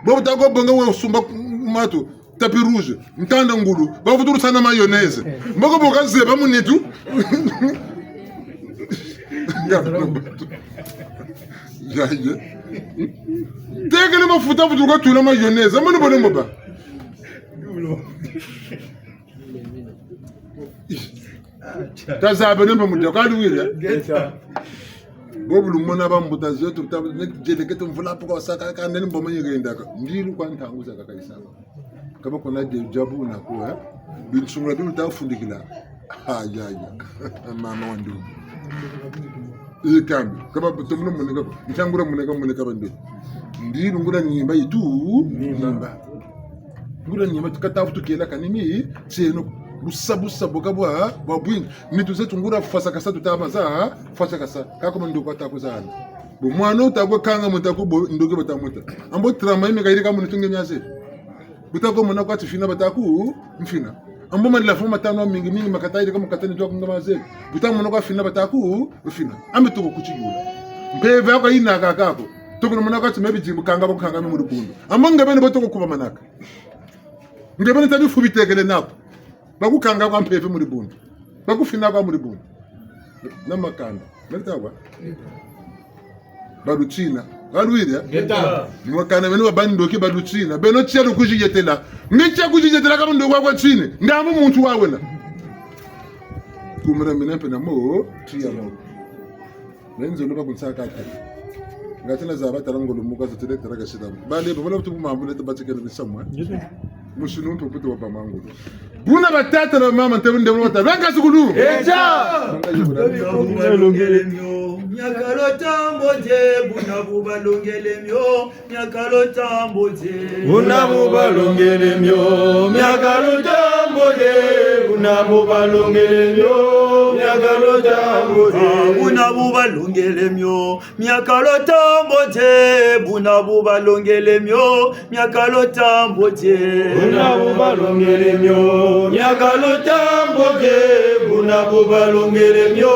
bo ta ko bonga wo sumba mato tapi rouge ntanda ngulu ba futuru sana mayonnaise mboko boka zeba munitu ya tegele mafuta futuru ko tula mayonnaise amone bone moba tazabe nemba mudia kwa luwira bobulu mona bambuta zetu jelekete mvula poko saka ka neni mboma yegenda ka ndilu kwa ntangu zaka kaisa kaba kona de jabu na ko binsunga dulu ta fundikila ya mama wandu ikambi kaba tumno muneka ntangura muneka bande ndilu ngura nyimba yitu nyimba ngura nyimba tukatafutu kela kanimi seno busabusa bokabwa babwing mitu zetu ngura fasa kasa tutamaza fasa kasa kako ndo kwata kuzana bo mwana utagwa kanga mutako ndoge batamuta ambo trama ime kairi kama nitunge myase butako mwana kwati fina bataku mfina ambo mandla fuma tano mingi makatairi kama katani to kunga maze butako mwana kwa fina bataku mfina ambe to kuchigula mbeve kwa ina kakako to kuna mwana kwati mebi jimbu kanga ko kanga mu rukundo ambo ngabene botoko kuba manaka ngabene tabi fubitegele nako bakukanga kwa mpefe muri bundu bakufina kwa muri bundu namakanda meritawa baruchina galwira geta mwakana beno babandi ke baruchina beno tshero kujigetela ngicha kujigetela kama ndo kwa chini ngamu muntu wawe la kumira mina pena mo tiya mo lenzo loba kunsaka ka ngatina zaba tarangolo muka zotele taraga shida bale bala butu mambule tabatike bisamwa mushinu mpuputo wa pamangulo buna batata na mama ntebunde mota banga sukulu nyakalo tamboje buna bubalongelemyo nyakalo tamboje buna bubalongelemyo nyakalo tamboje buna bubalongelemyo miakalota mbote buna bubalongele myo miakalota mbote buna bubalongele myo miakalota mbote buna bubalongele myo miakalota mbote buna bubalongele myo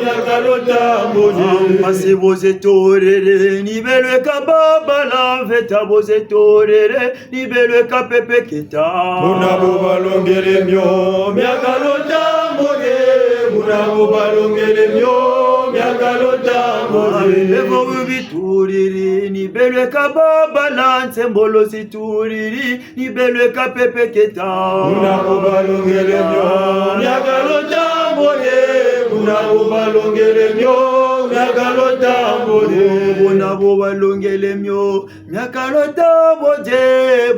miakalota mbote masi boze torere nibelwe kababala veta boze torere nibelwe kapepeketa buna bubalongele myo miakalota mbote buna bubalongele myo miakalota mbote evo bituriri nibelwe kababala nsembolo situriri nibelwe kapepeketa buna bubalongele myo miakalota mbote buna bubalongele myo miakalota mbote buna bubalongele myo miakalota mbote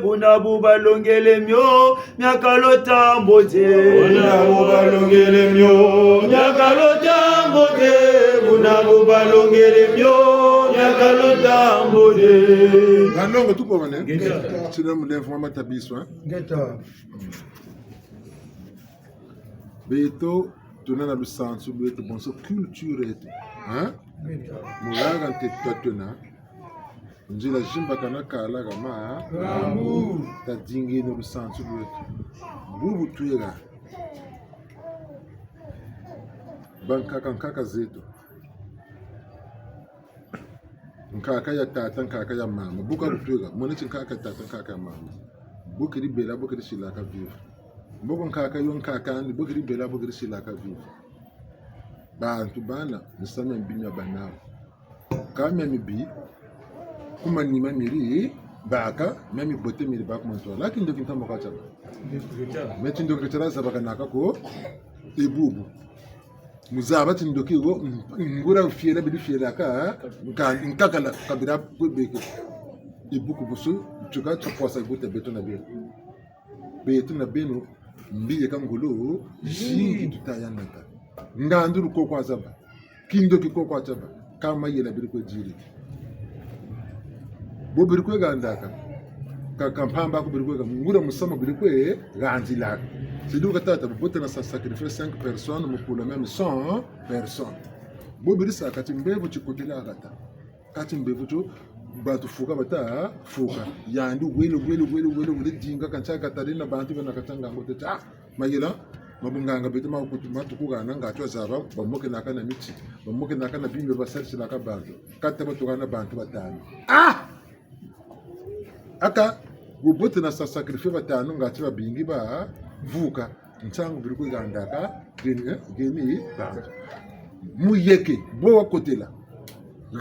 buna bubalongele myo miakalota mbote buna bubalongele myo miakalota mbote buna bubalongele myo miakalota mbote Ngalongo tuko wane sina mlefu mama tabiswa Ngeta. beto tunana lusansu beto bonso culture etu hein mulaga nte tatuna njila jimba kana kala kama Ramu. ta dingi no lusansu beto bubu tuega bankaka zetu nkaka ya tata nkaka ya mama buka kutuega mwana nkaka tata nkaka ya mama bukiri bela bukiri shilaka viva mboko nkaka yo nkaka ndi bukiri bela bukiri shilaka viva bantu bana nisanya mbinya banao kama mibi kuma nima miri baka memi bote miri baka mwantoa lakini ndio kintambo kacha mechi ndio kitara sabaka nakako ibubu muzaba tindoki go ngura fiera bidi fiera ka nkaka la kabira kwebeke ibuku busu chuka chuposa gute beto na beno mbiye kangolo jingi tutayanaka nganduru ko kwa zaba kindoki ko kwa zaba kama yela bidi ko jiri bo bidi ko gandaka ka kampamba ko bidi ko ngura musama bidi ko ganzila c'est donc tata bote na sacrifier 5 personnes mo pour la même 100 personnes bo bidi sa kati mbevu chikotela akata kati mbevu cho batu fuka bata fuka yandi wele dinga kancha katarina bantu bana katanga ngote ta mayela mabunganga bete matukuga nanga atwa zaba bamoke nakana miti bamoke nakana bimbe basalisi naka bantu kata batugana bantu batano aka bobote na sacrifice batano ngati babingi ba vuka ntsangu biri kugandaka geni bantu muyeke bo wakotela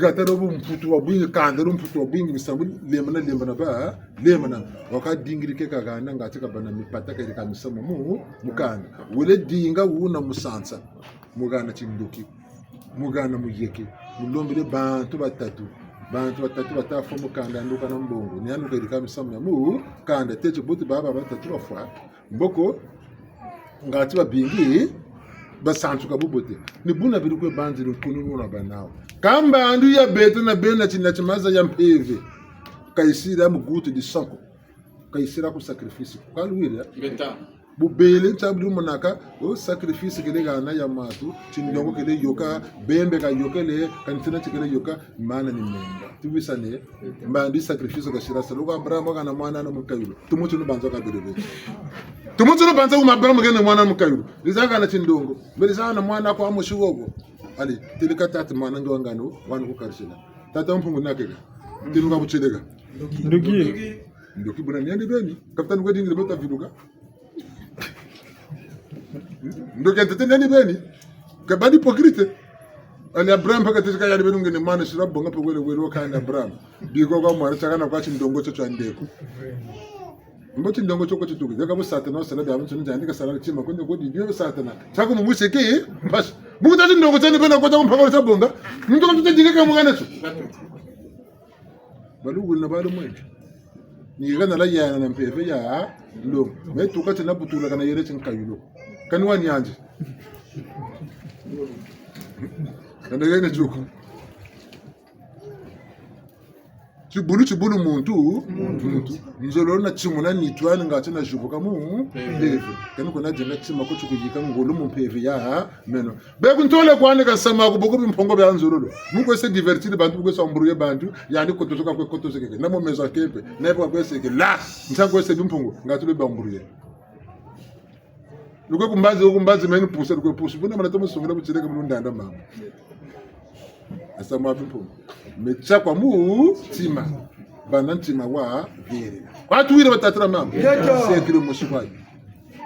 gataro bu mputu wa bingi kandaro mputu wa bingi misambu lemana ba lemana waka dingiri ke kaganda ngati kabana mipata ka rika misama mu mukanda wele dinga wuna musansa mugana chinduki mugana muyeke mulombere bantu batatu batafa mukanda nduka na mbongo ni anu ka rika misama mu kanda teche bote baba batatu afwa mboko ngati ba bingi basantu kabubote ni buna biri kwe banziro kununu na banao kamba andu ya beto na bena chinachimaza ya mpeve kaisira mugutu di sanko kaisira ku sacrifice kalwira beta bubele tablu monaka o sacrifice kele gana ya matu chindongo kele yoka bembe ka yokele kantina chikele yoka mana ni menga tubisane mbandi sacrifice ka shira salo ka bramo kana mwana na mukayulo tumutu no banzo ka birebe tumutu no banzo uma bramo kana mwana na mukayulo lizaka na chindongo belisa na mwana kwa amushiwogo ali tilikata ati mwana ndo ngano wana ku karshila tata mpungu nakega tiluka buchedega ndoki buna nyande beni kaptan ko dingi beta viluka ndoki tete nyande beni ka badi hypocrite ali Abraham paka tishika yali benu ngene mana shirabo ngape wele kana Abraham biko kwa mwana chakana kwa chindongo cho ndeko mboti ndongo choko chituku jaka bo satana sala da abuntu njandi sala chima konde ko di dio satana chako mu museke bas buta ndongo chani bena ko chako mpaka sabonga ndongo tutinge kama ngana cho balugu na balu mwende ni gana la yana na mpeve ya ndo me tukati na butula kana yere chin kayulo kan wani anje kana gane joko chibulu muntu nzolo na chimuna nitwana ngati na jubuka mu peve kani kona jenga chima ko chukujika ngolo mu peve ya meno be kuntole kwane kasama ko boko bimphongo bya nzolo muko se divertir bantu ko samburuye bantu yani ko tozoka ko tozeke na mo mezo kepe na ko kweseke la ntango se bimphongo ngati lo bamburuye luko kumbazi meni pusa luko pusa buna mana tomo sungula buchireka mu ndanda mama asama bimphongo mecha kwa mu tima banantima wa vere watu wire batatira mama sekiro mushikwayi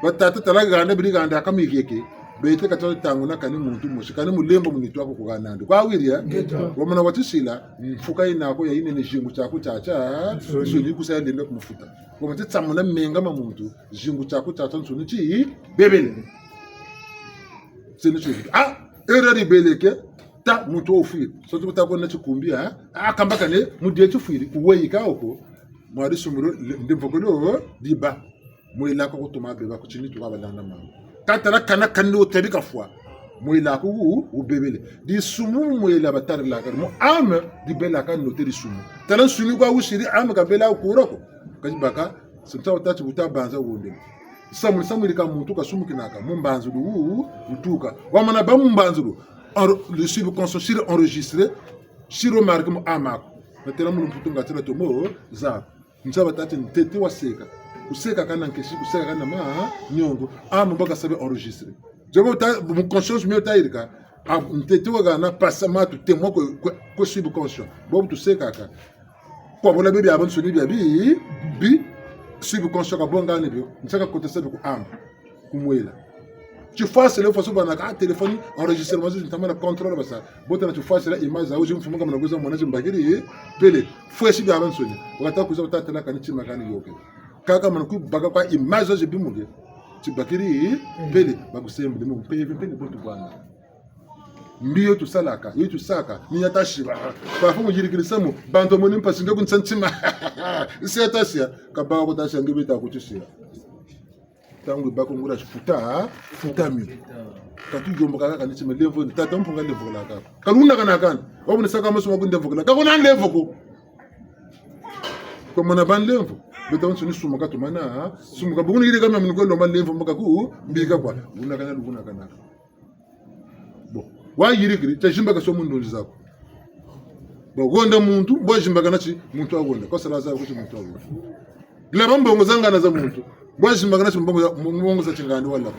batata talaganda biriganda akamigeke bete katalo tangu na kani muntu mushikani mulembo munitwa ko kugananda kwa wiria wamana watishila mfuka inako ya ine jingu chako chacha suni kusayende kumufuta wamate tsamuna menga mamuntu jingu chako chacha suni chi bebele sinu chi erari beleke ta mutu ofiri so tukuta ko na chikumbia akambaka ne mudie chufiri kuweyika oko mwari sumuro ndimvokolo diba mwila ko kutuma beba ko chini tuka balanda mama katara kana kando tebika fwa mwila ko ubebele di sumu mwila batari la kar mo am di bela kan no teri sumu talan suni ko ushiri am ka bela ko roko kajibaka sinta utati buta banza wonde samu ka muntu ka sumu kinaka mumbanzu du utuka wamana ba mumbanzu le subconscient enregistré sur remarque mo amako natela mu mputunga tela tomo za nsaba tati ntete waseka useka kana nkeshi useka kana ma nyongo baka sabe enregistré jabo ta mon conscience mi tairika ntete wagana passama tu témoin ko subconscient bo tu seka ka ko bola bebi abon soni bi subconscient ka bonga ne bi nsaka ko tsabe ko kumwela tu fasses le façon banaka téléphone enregistrement je t'amène contrôle basa botana tu fasses la image za uje mfumo kama nagoza mwana jimbagiri pele fweshi bya bansoni wakata kuza utata la kaniti makani yoke kaka manaku baga kwa image je bimuge tibakiri pele bagusembe mu pele botu bwana mbiyo tu salaka yitu saka ni yatashiba kwa fumu jirikirisamu bantu moni mpasinga kunsantima isi yatashia kabaga kutashia ngibita kutushia tangu bako ngura futa mi katu jombo kaka kaniti me levo tata mpunga levo la kaka kaluna kana wabune saka maso magunde levo la kako nan levo ko mona ban levo beton sunu sumuka tumana sumuka buguni ire kama mniko ndo man levo maka ku mbika kwa una kana bo wa yirikiri tashimba kaso mundu zako bo gonda muntu bo jimba kana chi muntu agonda ko sala za ko chi muntu agonda gleba mbongo zanga na za muntu bwazi magana mbongo za chingani wala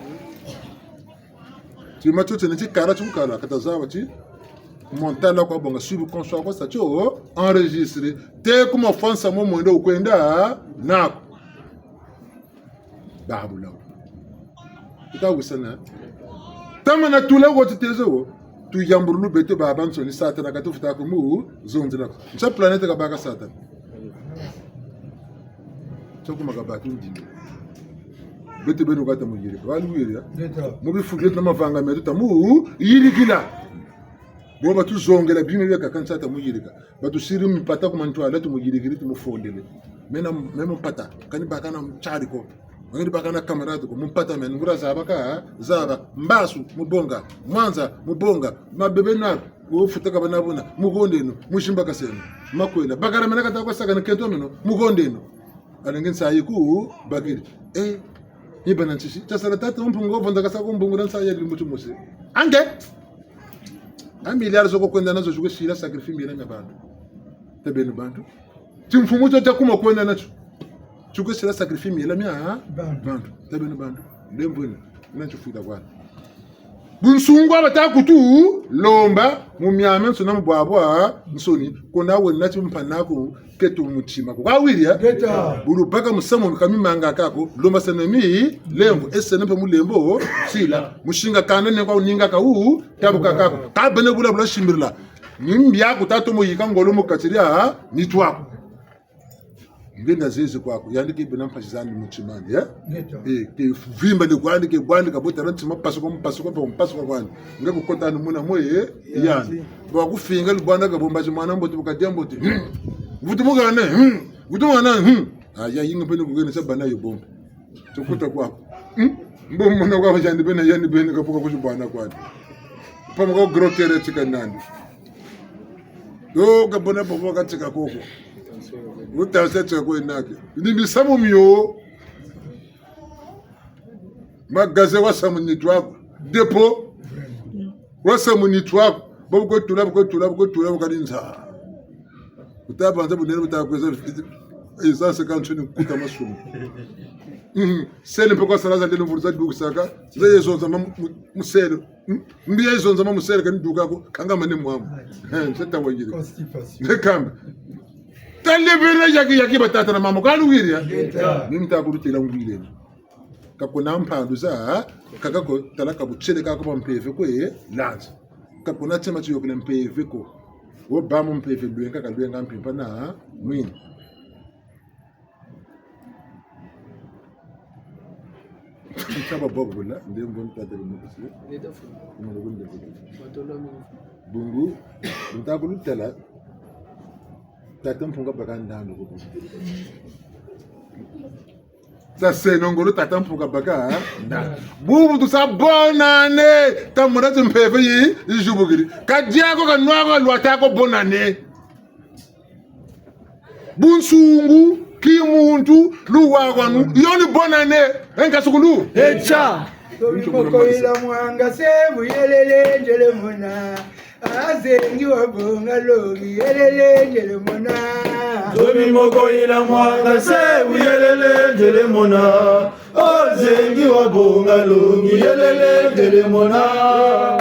ti machote ne kara chukala katazawa ti montana kwa bonga subconscient kwa sacho enregistrer te kuma fansa mo mwendo kwenda nako babu lawo itawusana tamana tula wote tezo tu yamburulu bete baba nsoni satana katufuta ko mu zonzira nsa planeta ka baka satana chokuma ka batu ndingo bete beno kata mu yiri wali wiri mu bi fuget na mavanga medu tamu yiri kila bo batu zongela bime beka kansa ta mu yiri ka batu siri mi pata ko mantu ala tu mu yiri kiri tu mu fondele mena memo pata kani baka na mchari ko ngiri baka na kamarade ko mu pata men ngura zabaka zaba mbasu mubonga mwanza mubonga mabebe na wo futaka bana bona mugondeno mushimba kasema makwela bakara mena kata ko saka na kento meno mugondeno alengin sayiku bagiri ni bananchishi tasara tata mpungo vonda kasa ko mbungu dan saya limutu mose ange amiliar zoko kwenda nazo jugo shira sacrifice mbira na bantu tebenu bantu timfumu to kuma kwenda nacho jugo shira sacrifice mbira mia bantu tebenu bantu ndemvuni nacho fuda kwa bunsungwa batakutu lomba mumyame nsona mbwabwa nsoni kona wona chimpanako ketu mutima kwa wiria bulu paka musamo kamimanga kako lomba sanami lembo esene pe mulembo sila mushinga kanene kwa uninga ka tabuka kako tabene bula shimbirla nimbya kutato moyika ngolo mukatiria nitwako ngenda zeze kwako yandike bena mpashizani muchimani ke vimba le kwandike kwandika bota rantima paso kwa kwani ngeko kotana muna moye yani ba kufinga libanda ka bomba chimana mboto bukadembo ti vutu mugane vutu wana aya yinga pene kugene sabana yo bomba tokuta kwako mbombo na kwa jandi bena yani bena ka poka kuchibana kwani pama ko grotere chikanandi do ka bona poka chika koko utasetsa kwenake ndimisamo myo magaze wasamuniti wako depo wasamuniti wako bokotula bukalinza utabanza bunene butakweza izase kantsuni kukuta masumu sele mpoko salaza ndelo mvuza dukusaka zeyezonza musele mbi yezonza musele kan dukako kanga mane mwamu seta wajiri nekamba talebere yaki batata na mama kanu wiria mimi takurutira ngwile kakuna mpando za kakako talaka buchele kako bampeve kwe lanza kakuna tema chiyo kule mpeve ko wo bamu mpeve lwenga kalwenga mpimpa na mwini Chaba bogo la ndiye mbona tata lumukisi bungu ntakulutela tata mpunga bakanda ndo ko sase nongolo tata mpunga baka nda bubu tusabonane tamura tsimphefe yi jubugiri kadiako kanwako lwatako bonane bunsungu kimuntu luwagwanu yoni bonane enkasukulu echa moko ila mwanga sebu yelele njele mona azengi wabonga logi yelele njele mona zomi moko ila mwanga sebu yelele njele mona azengi wabonga logi yelele njele mona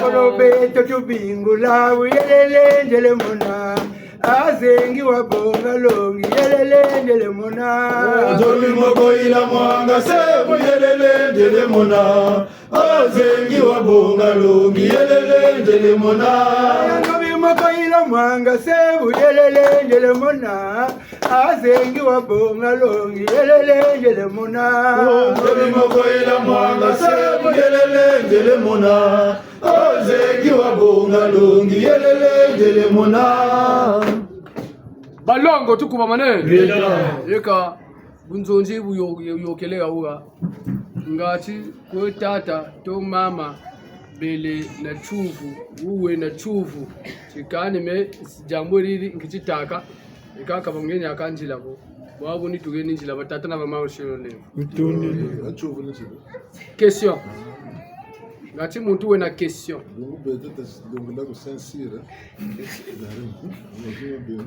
kolobe totubingu lawu yelele njele mona azengi wabonga longi yelele njele mona zomi moko ila mwanga sebu yelele njele mona azengi wabonga longi yelele njele mona zomi moko ila mwanga sebu yelele njele mona azengi wabonga longi yelele njele mona zomi moko ila mwanga sebu yelele njele mona azengi wabonga longi yelele njele mona balongo tukuba manene yeka bunzonzi buyokeleka uka ngati kwetata to mama bele na chuvu uwe na chuvu chikani me jambo riri ngichitaka ikaka bamngeni akanjila bo wabo nitugeni njila batata na mama ushiro leo achuvu ni chido question ngati muntu we na question bungu betata dongela ku sensira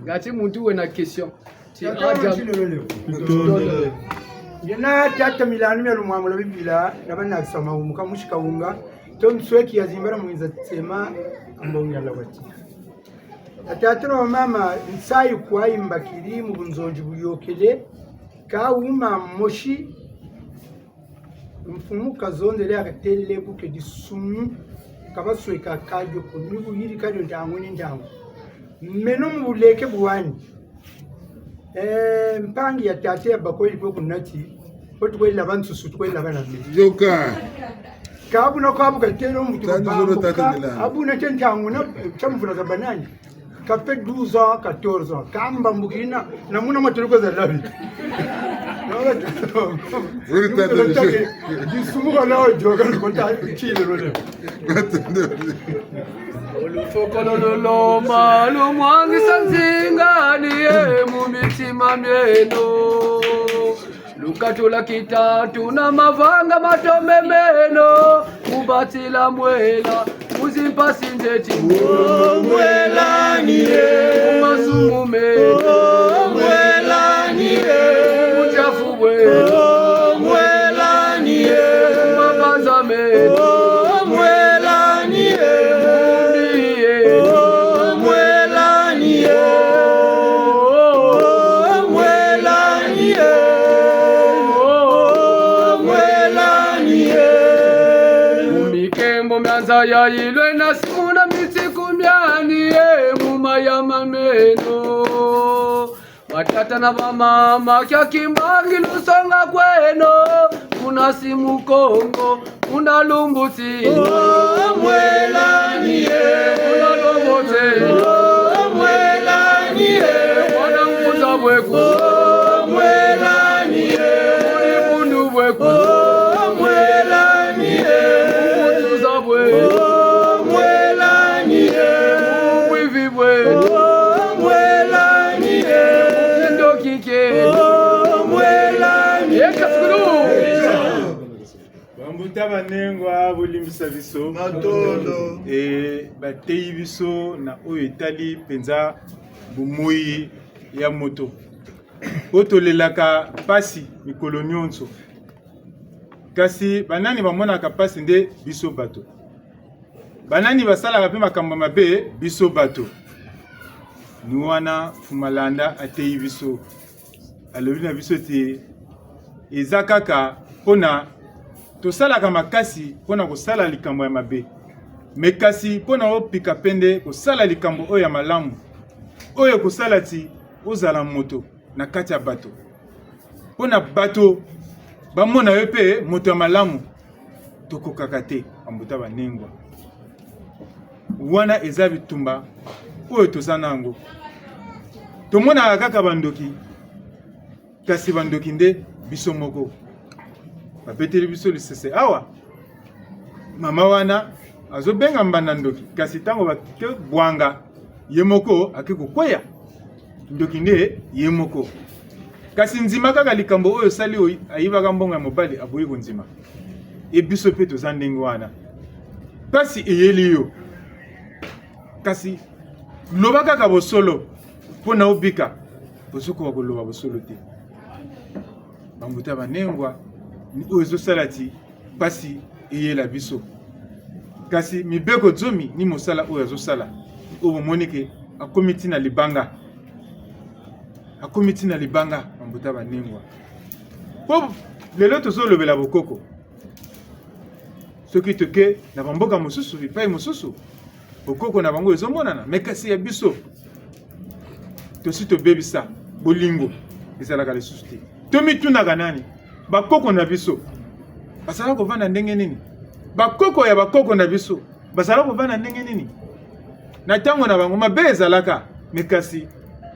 ngati muntu we na question ti aja yena tata milani melu mwamula bibila nabana kusoma umuka mushika unga to msweki yazimbara mwiza tsema ambonga lawati atatro mama nsayi kwaimba kirimu bunzonji buyokele ka uma moshi mfumuka zondele akatelle buke disumu kabasweka kajo kunibu yiri kajo ndangu ni ndangu meno mbuleke buwani mpangi ya tate ya bakoyi kwa kunati otu kwa ila bantu sutu kwa ila bana yoka kabu na kabu katelo mtu abu na chantangu na chamfuna za banani kape 12 ans 14 ans kamba mbukina na muna matuliko za labi disumuka nao joka nkota chile role olufokololoma lumwangisa nzingani mumitima myeno lukatula kitatu na mavanga matombe meno kubatila mwela muzimpasi njeti mwelanie masumu meno mwelanie uchafu mweno mwelanie mabanza meno mwelanie mwelanie umikembo myanza yayilwe na simuna mitikumyani mumayama meno watata na vamama kyakimbangi lusonga kweno kuna simu Kongo kuna lumbuti mwelanie kuna lobote mwelanie wana mkuza bweku mwelanie mundu bweku mwelanie mutuza bweku mwelanie mwivi bweku mwelanie ndo kike Bambuta banengwa bolimbisa biso Matondo. Batei biso na oyo etali penza bomoi ya moto otolelaka pasi mikolo nyonso kasi banani bamonaka pasi nde biso bato banani basalaka mpe makambo mabe biso bato ni wana Fumalanda atei biso alobi na biso te eza kaka mpona tosalaka makasi mpona kosala likambo ya mabe me kasi mpona opika pende kosala likambo oyo ya malamu oyo kosala ti ozala moto na kati ya bato mpona bato bamona yo mpe moto ya malamu tokokaka te bambuta banengwa wana eza bitumba oyo toza nango tomonaka kaka bandoki kasi bandoki nde biso moko bapeteli biso lisese awa mama wana azobenga mbanda ndoki kasi ntango bake bwanga ye moko ake kokweya ndoki nde ye moko kasi nzima kaka likambo oyo sali oyo ayibaka mbongo ya mobali aboyi konzima ebiso mpe toza ndenge wana kasi eyeli yo kasi loba kaka bosolo mpona obika bozokoka koloba bosolo te bambuta banengwa oyo ezosala ti pasi eyela biso kasi mibeko zomi ni mosala oyo azosala oyo bomoni ke akomi ntina libanga bambuta banengwa mpo lelo tozolobela bokoko soki toke na bamboka mosusu bipai mosusu bokoko na bango ezomonana me kasi ya biso tosi tobebisa bolingo ezalaka lisusu te tomitunaka nani bakoko na biso basala kovanda ndenge nini bakoko ya bakoko na biso basala kovanda ndenge nini na ntango na bango mabe ezalaka me kasi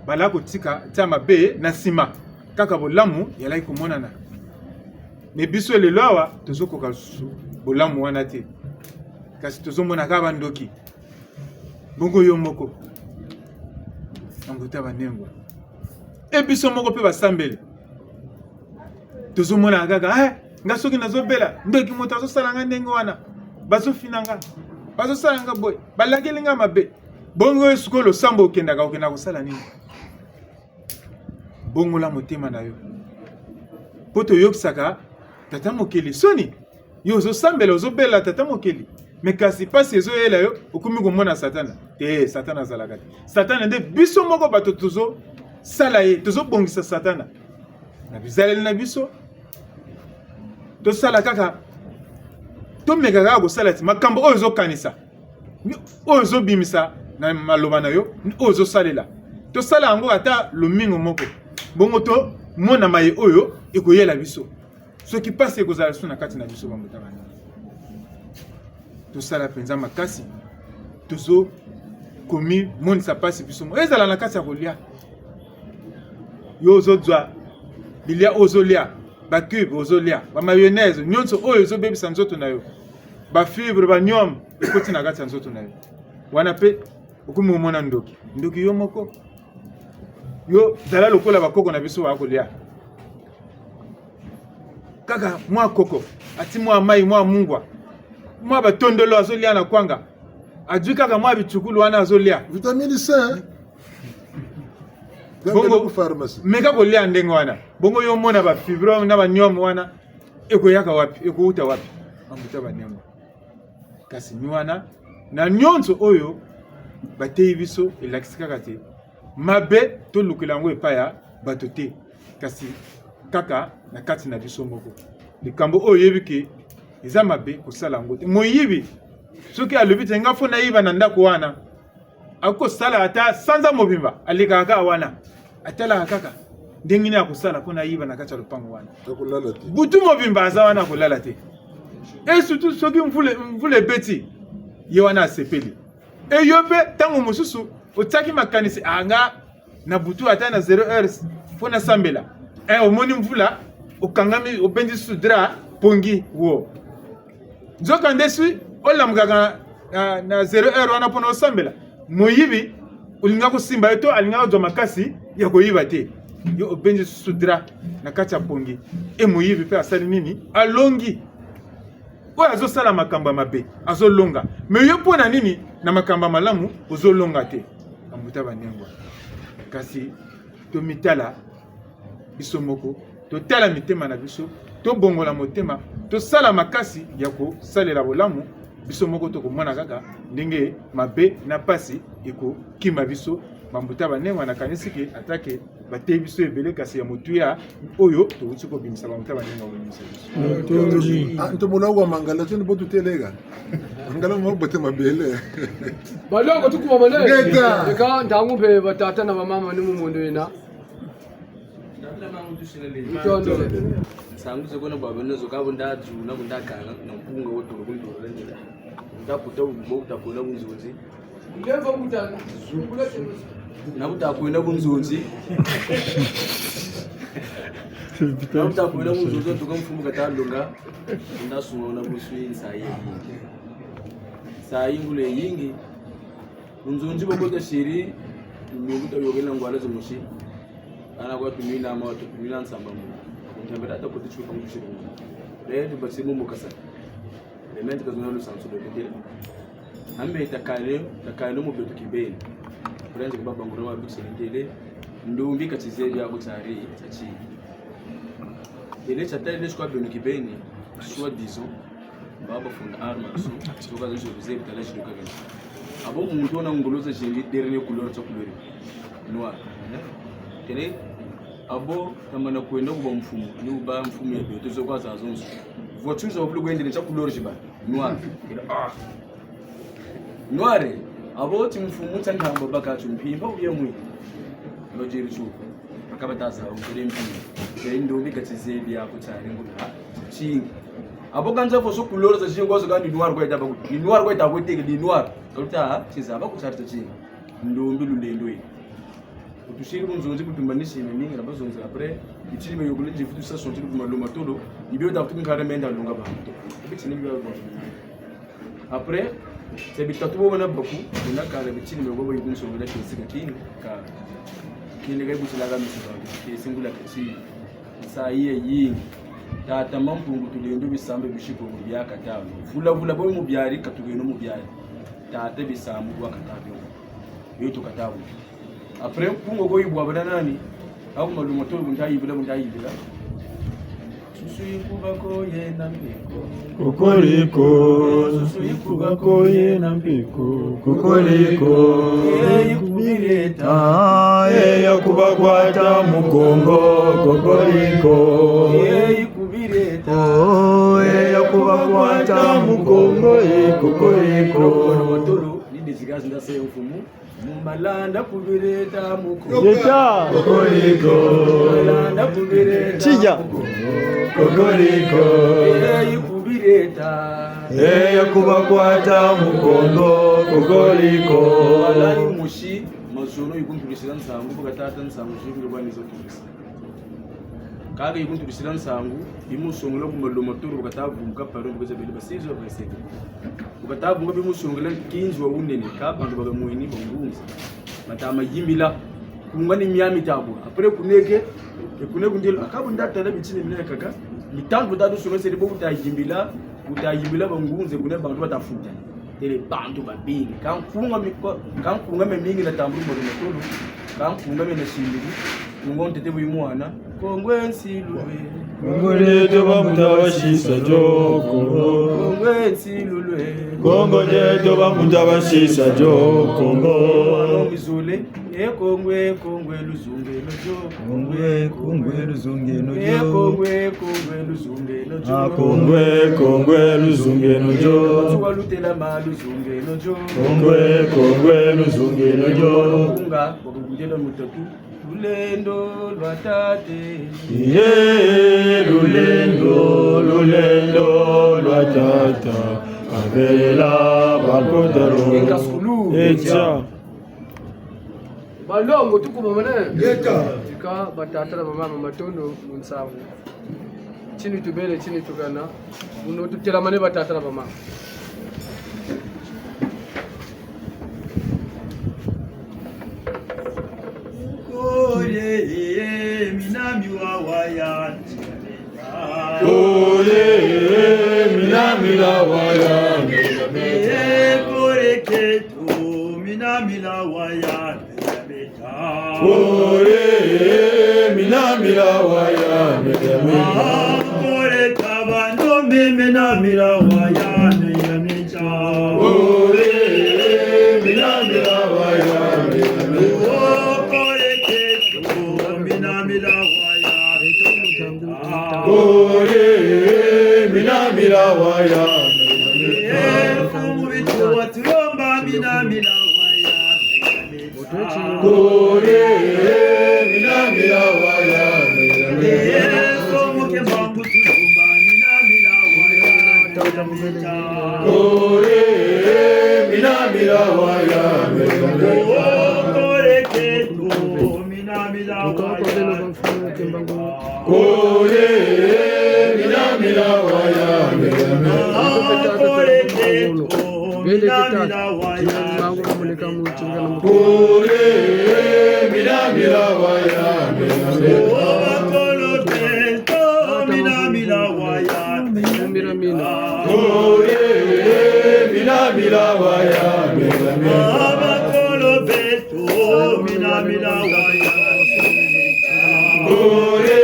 bala kotika tia mabe na nsima kaka bolamu yalaki komonana me biso lelo awa tozokoka lisusu bolamu wana te kasi tozomona kaka bandoki bongo yo moko anguta banengwa ebiso moko mpe basambeli tozomona kaka nga soki nazobela ndoki moto azosala nga ndenge wana bazofina nga bazosala nga boye balakeli nga mabe bongo oyo sikoyo losambo okendaka kosala nini bongola motema na yo mpo toyokisaka tata mokeli soni yo ozosambela ozobela tata mokeli me kasi pasi ezoyela yo okomi komona satana te satana azalaka te satana nde biso moko bato tozosala ye tozobongisa satana na bizaleli na biso tosala kaka tomeka kaka kosala ti makambo oyo ezokanisa oyo ezobimisa na maloba na yo oyo ezosalela tosala yango ata lomingo moko bongo tomona maye oyo ekoyela biso soki pasi ekozala so na kati na biso bambuta bana tosala mpenza makasi tozokomi monisa pasi biso mo ezala na kati ya kolia yo ozozwa bilia ozolia bacube ozolia bamayonnaise nyonso oyo ezobebisa nzoto na yo bafibre banyome ekoti na kati ya nzoto na yo wana mpe okomi komona ndoki yo moko yo zala lokola bakoko na biso bakolia kaka mwa koko ati mwa mai mwa mungwa mwa batondolo azolia na kwanga ajui kaka mwa bichukulu wana azolia vitamine C bongo pharmacie meka kolia ndenge wana bongo yo mona bafibre na banyome wana ekoyaka wapi ekouta wapi bambuta banengo kasi ni wana na nyonso oyo batei biso elakisi kaka te mabe tolukela yango epai ya bato te kasi kaka na kati na biso moko likambo oyo oyebi ke eza mabe kosala yango te moyibi soki alobi te nga fo nayiba na ndako wana akosala ata sanza mobimba alekaka kaka wana atalaka kaka ndenge nini akosala mpo nayiba na kati ya lopango wana akolala te butu mobimba aza wana akolala te e surtout soki mvula ebeti ye wana asepeli e yo mpe ntango mosusu otiaki makanisi anga na butu ata na 0 heures mpo nasambela omoni mvula okangami obendi sudra pongi wo nzoka ndesi olamukaka na 0 heure wana mpona osambela moyibi olinga kosimba ye to alinga kozwa makasi ya koyiba te yo obendi sudra na kati ya pongi e moyibi mpe asali nini alongi oyo azosala makambo mabe azolonga mais yo pona nini na makambo malamu ozolonga te ambuta banengwa kasi to mitala biso moko to tala mitema na biso to bongola motema to sala makasi ya ko salela bolamu biso moko to komona kaka ndenge mabe na pasi eko kima biso bambuta banengwa na kanisiki atake bate biso ebele kasi ya motuya oyo to uti ko bimisa bambuta banengwa bimisa nto mola wa mangala tuni botu telega mangala mo bote mabele balongo tukuba mane Ngeta. eka ndangu pe batata na bamama ni mumondo ina sangu sekona baba nezo kabo ndadzuna kundagana nompunga wodolo kundolo lendela ndaputa ubo utakona kunzonzi ndeva mutana nakutakona kunzonzi nakutakona kunzonzi ndoka mfumu katalonga ndasungona kuswini sayi ngule yingi kunzonzi bokota shiri mbuta yogena ngwala zomushi ana kwa tumina ama tumina nsamba mu kuntambira ata kuti chuka mu shiri leo basi mu mukasa lementi kazuna lu sanso doketela ambe takale mu betu kibeni kurenze kubaba ngoro wa bikselendele ndumbi katizeli yako tari tachi ile chatale ile shwa betu kibeni soit disons baba funda arma so tuka zo bize bitala shi duka gani abo muntu ona ngoloza shingi derene couleur cha couleur noir kene abo tamana kwenda kuba mfumo ni uba mfumo ya beto zo kwaza zonzo voiture zo bulu kwenda cha couleur jiba noir noir abo ti mfumo tsanga baka chumpimba uye mwi lojiri chu akabataza ukuri mpimba ndo bikatizeli yako tsari ngula chingi abo kanza fo so couleur za chingo zo kandi noir kwenda ba ni noir kwenda kweteke ni noir kalta chiza ba kusarita chingi ndo mbilulendo yi utushiri kunzonzi kutumbanisha imeninga na bazonzi après itili me yogule jifutu sa sonti kuma loma todo ibyo da kutunga remenda longa ba bitini byo ba après c'est bitatu bo na baku ina kale bitini me gobo yibunso ngala kesika kini ka kini ga busila ga misiba ke singula kachi sa iye yingi tata mampungu tulendo bisambe bishiko mu byaka tawo vula bo mu byari katugeno mu byari tata bisambu kwa katabyo yo to katabu après kungo go yibwa bana nani au maluma to bundayibula susu yikubako ye nampiko Kokoliko, susu yikubako ye nampiko. Kokoliko, ye yikubireta ye yakubakwata mukongo. Kokoliko, ye yikubireta ye yakubakwata mukongo. Kokoliko, matolo ni desigazi ndase mfumu Malanda kubireta muko Yeta Kokoliko Malanda kubireta Chija Kokoliko kubireta yakubakwata mukongo. Kokoliko alani mushi mazono yikuntulisira nsangu bukatata nsangu shingirwanizo tulisa kaga yikuntulisira nsangu imusongolo kumaloma turu bukatavumuka paro bukazabeli basizo baseke bukatavumuka bimusongolo kinzi wa unene kabantu bagamuini bangunza matama yimbila kungani myami tabo apre kuneke ndilo akabu ndatala bitine mina kaka mitangu dadu sonese ribo utayimbila bangunze kune bantu batafuta ele bantu babili kankunga memingi na tamburu moloma turu kankunga mena shindiri ngonte tebo imwana kongwe nsilulwe Kongole toba mutawashisa joko kongwe nsilulwe Kongole toba mutawashisa joko mizule kongwe luzunge lojo Kongwe luzunge kongwe luzunge lojo Kongwe luzunge nojo tuwalutela maluzunge lojo Kongwe luzunge nojo kunga wakugundela mutatu lulendo lwatate lulendo lwatata abela bakotaro echa balongo tukuba mane ika batata na mama matondo munsavu chini tubele chini tukana uno tutela mane batata na mama minami wa waya minami milawa ya melameta. Koreketu mina milawa ya melameta. Kore mina milawa ya melameta. Kore kabandombe mina milawa ya melameta. Kore mina milawa ya melameta. Koreketu mina milawa ya melameta. Kore mina milawa ya melameta. Watulomba mina milawa ya melameta. Kore mina milawa ya melameta. Komuke mambu tulomba mina milawa ya melameta. Kore mina milawa ya melameta. Koreketu mina milawa ya melameta. Kore mina milawa ya melameta. Koreketu mina milawa ya Kore mina milawa ya melameta. mina milawa ya melameta. Kore mina milawa ya melameta. Abakolobeto mina milawa ya melameta. Kore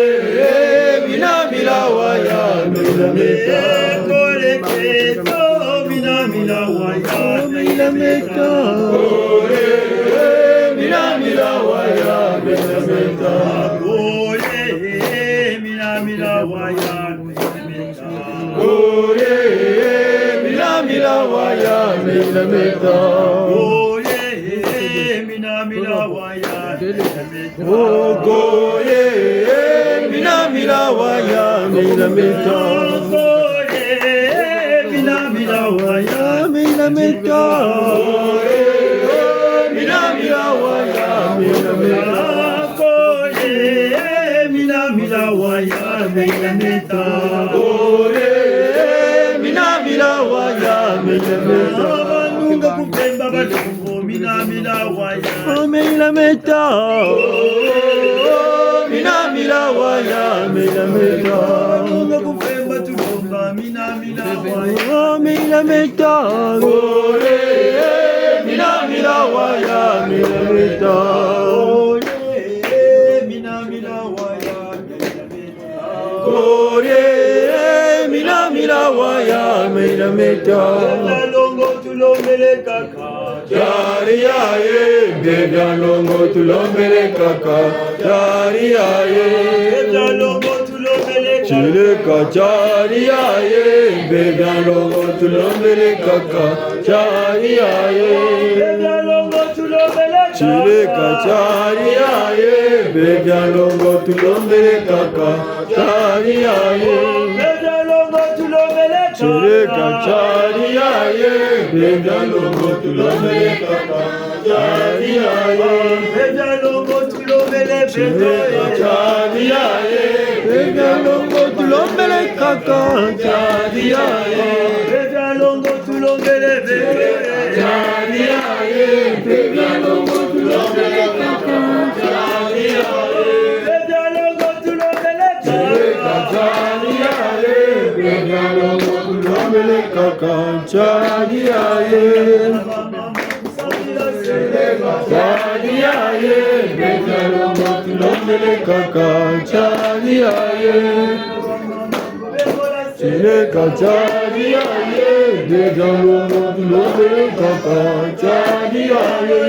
mina milawa ya melameta. Koreketo mina milawa ya melameta. Kore mina milawa ya melameta. Kore mina milawa ya melameta. Kore mina milawa ya melameta. Kore mina milawa ya melameta. Kore mina milawa ya melameta. Kore mina milawa ya Melameta. Kore mina milawa ya melameta. Kore mina milawa ya melameta. Kore mina milawa ya melameta. Abanunga kupemba balungu mina milawa ya Melameta. Mina milawa ya melameta. Abanunga kupemba tulomba mina milawa ya Melameta. Kore mina milawa ya melameta. mina milawa ya melameta. Kore mina milawa ya melameta. Longo tulombele kaka. Jari aye, bebya longo tulombele kaka. Jari aye, Longo tulombele kaka. chile kachari aye, bebya longo tulombele kaka. Jari aye, Longo tulombele chile kachari aye, bebya longo tulombele kaka. Jari aye. Longo tulombele Chile kachari aye, bebya longo tulombele kaka. Jari aye. Longo tulombele Chile kachari aye, bebya longo tulombele kaka. Jari aye. Longo tulombele Jari aye, bebya longo tulombele kaka. Jari aye. Longo tulombele Chile kachari aye, bebya longo tulombele kaka. Jari aye. Jari aye, bebya longo tulombele kaka. Jari aye. Chile kachari aye, bebya longo tulombele kaka. Jari aye.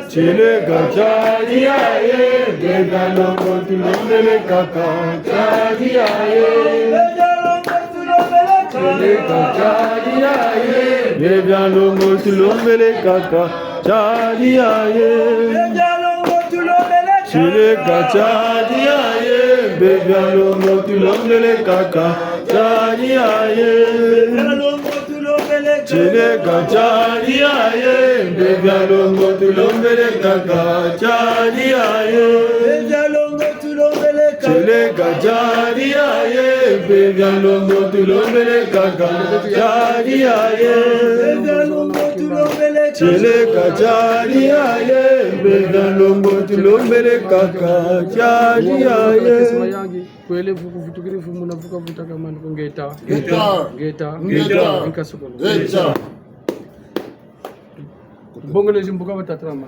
Chile kachari aye, bebya longo tulombele kaka. Jari aye. Chile kachari aye, bebya longo tulombele kaka. Jari aye. Chile kachari aye, bebya longo tulombele kaka. Jari aye. Chile kachari aye, bebya longo tulombele kaka. Jari aye. Chile kachari aye, bebya longo tulombele kaka. Jari aye. tulombele Cheleka chali aye mbega longo tulombele kaka chali aye yangi kwele vuku vitukiri vumu na vuka vutaka manu ngeta Ngeta. ikasukolo Ngeta. bongole jimbuka batatrama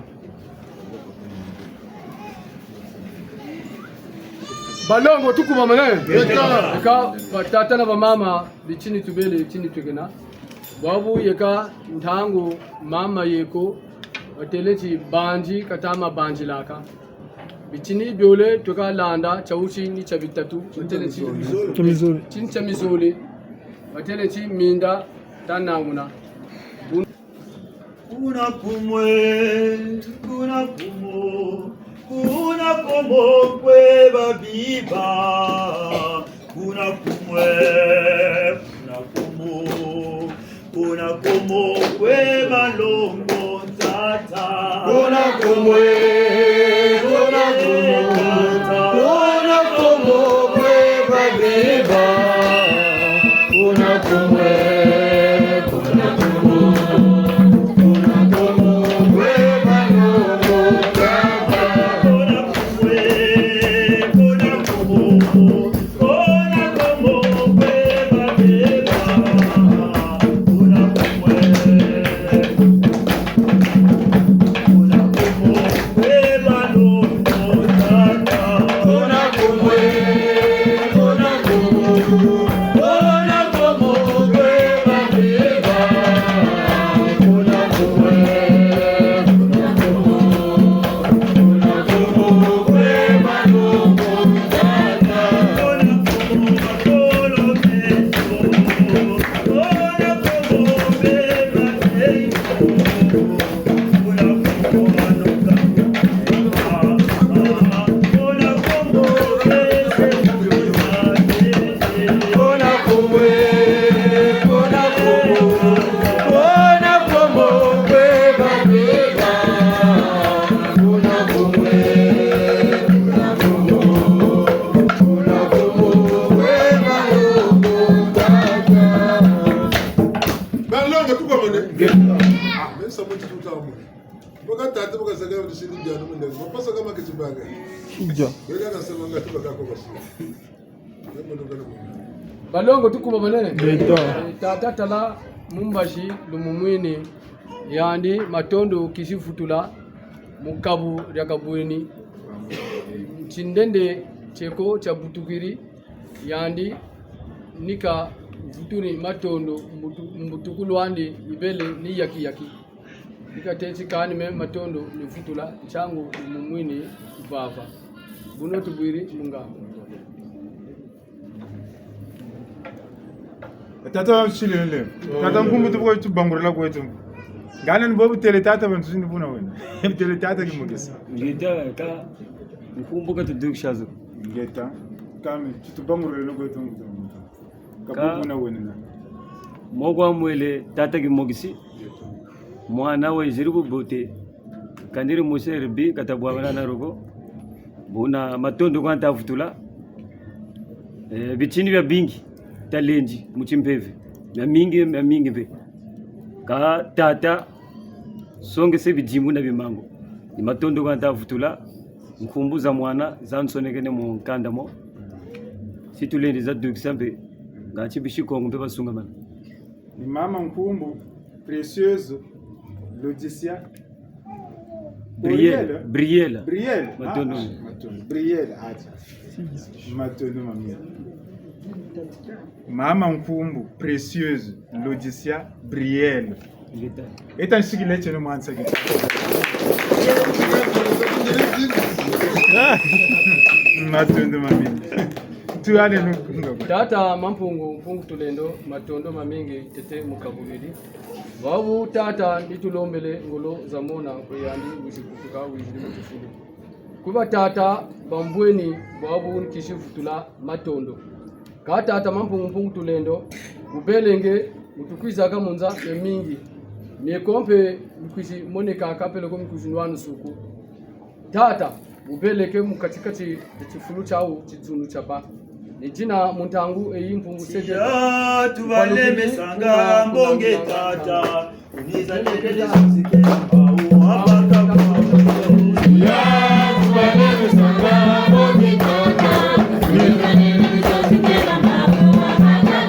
balongo tukuma manene Ngeta. ka batata na bamama bichini tubele chini twegena babu yeka ntangu mama yeko atelechi banji katama banji laka bichini biole toka landa chauchi ni cha bitatu atelechi chamizole chini chamizole atelechi minda tananguna kuna kumo kwe babiba kuna kumo kwe malongo tata Kuna kumwe kwe babiba Kuna kumwe kwe malongo kaka balongo tukuma manene tata tala mumbashi lumumwini yandi matondo kisifutula mukabu yakabweni chindende cheko cha butukiri yandi nika vutuni matondo mbutukulu wandi ibele ni yaki nika techi kani me matondo ni futula changu lumumwini vava buno tubwiri munga tata shilele tata mkumbu tuko tubangurela kwetu ngana nibobu tele tata bantu ndibuna wena tele tata kimugesa ngeta ka mkumbuka tudukishazo ngeta kame tubangurela kwetu kabuna wena mogwa mwele tata kimugisi mwana we ziribu bote kaniri musere bi katabwa bana na rogo buna matondo kwanta futula bichini bya bingi talenji muchimpeve na mingi be ka tata songe se bijimu na bimango ni matondo kwanta futula nkumbuza mwana zansonekene mu nkandamo situlendi za duksambe ngachi bishikongo mpe basunga mana ni mama nkumbu précieuse Lodicia Brielle matondo Brielle acha matondo mamia mama nkumbu précieuse Lodicia Brielle eta nshikile cheno mwansa ke matondo mamia tuane nukunga tata mpungu tulendo matondo mamingi tete mukabuliri wabu tata nditulombele ngolo zamona kuyandi wishikutuka wishiri mutufulu kuba tata bambweni wabu nkishifutula matondo ka tata mpungu tulendo ubelenge mutukwiza kamunza emingi miekompe mkwishi moneka kapele ko mkwishinwanu suku tata ubeleke mukatikati chifulu chau chizunu chapa Nijina muntangu eyimpungu sete. Ya tuvaleme sanga mbonge tata. Uniza lelele suzike mbao apaka kwa. Ya tuvaleme sanga mbonge tata. Uniza lelele suzike mbao apaka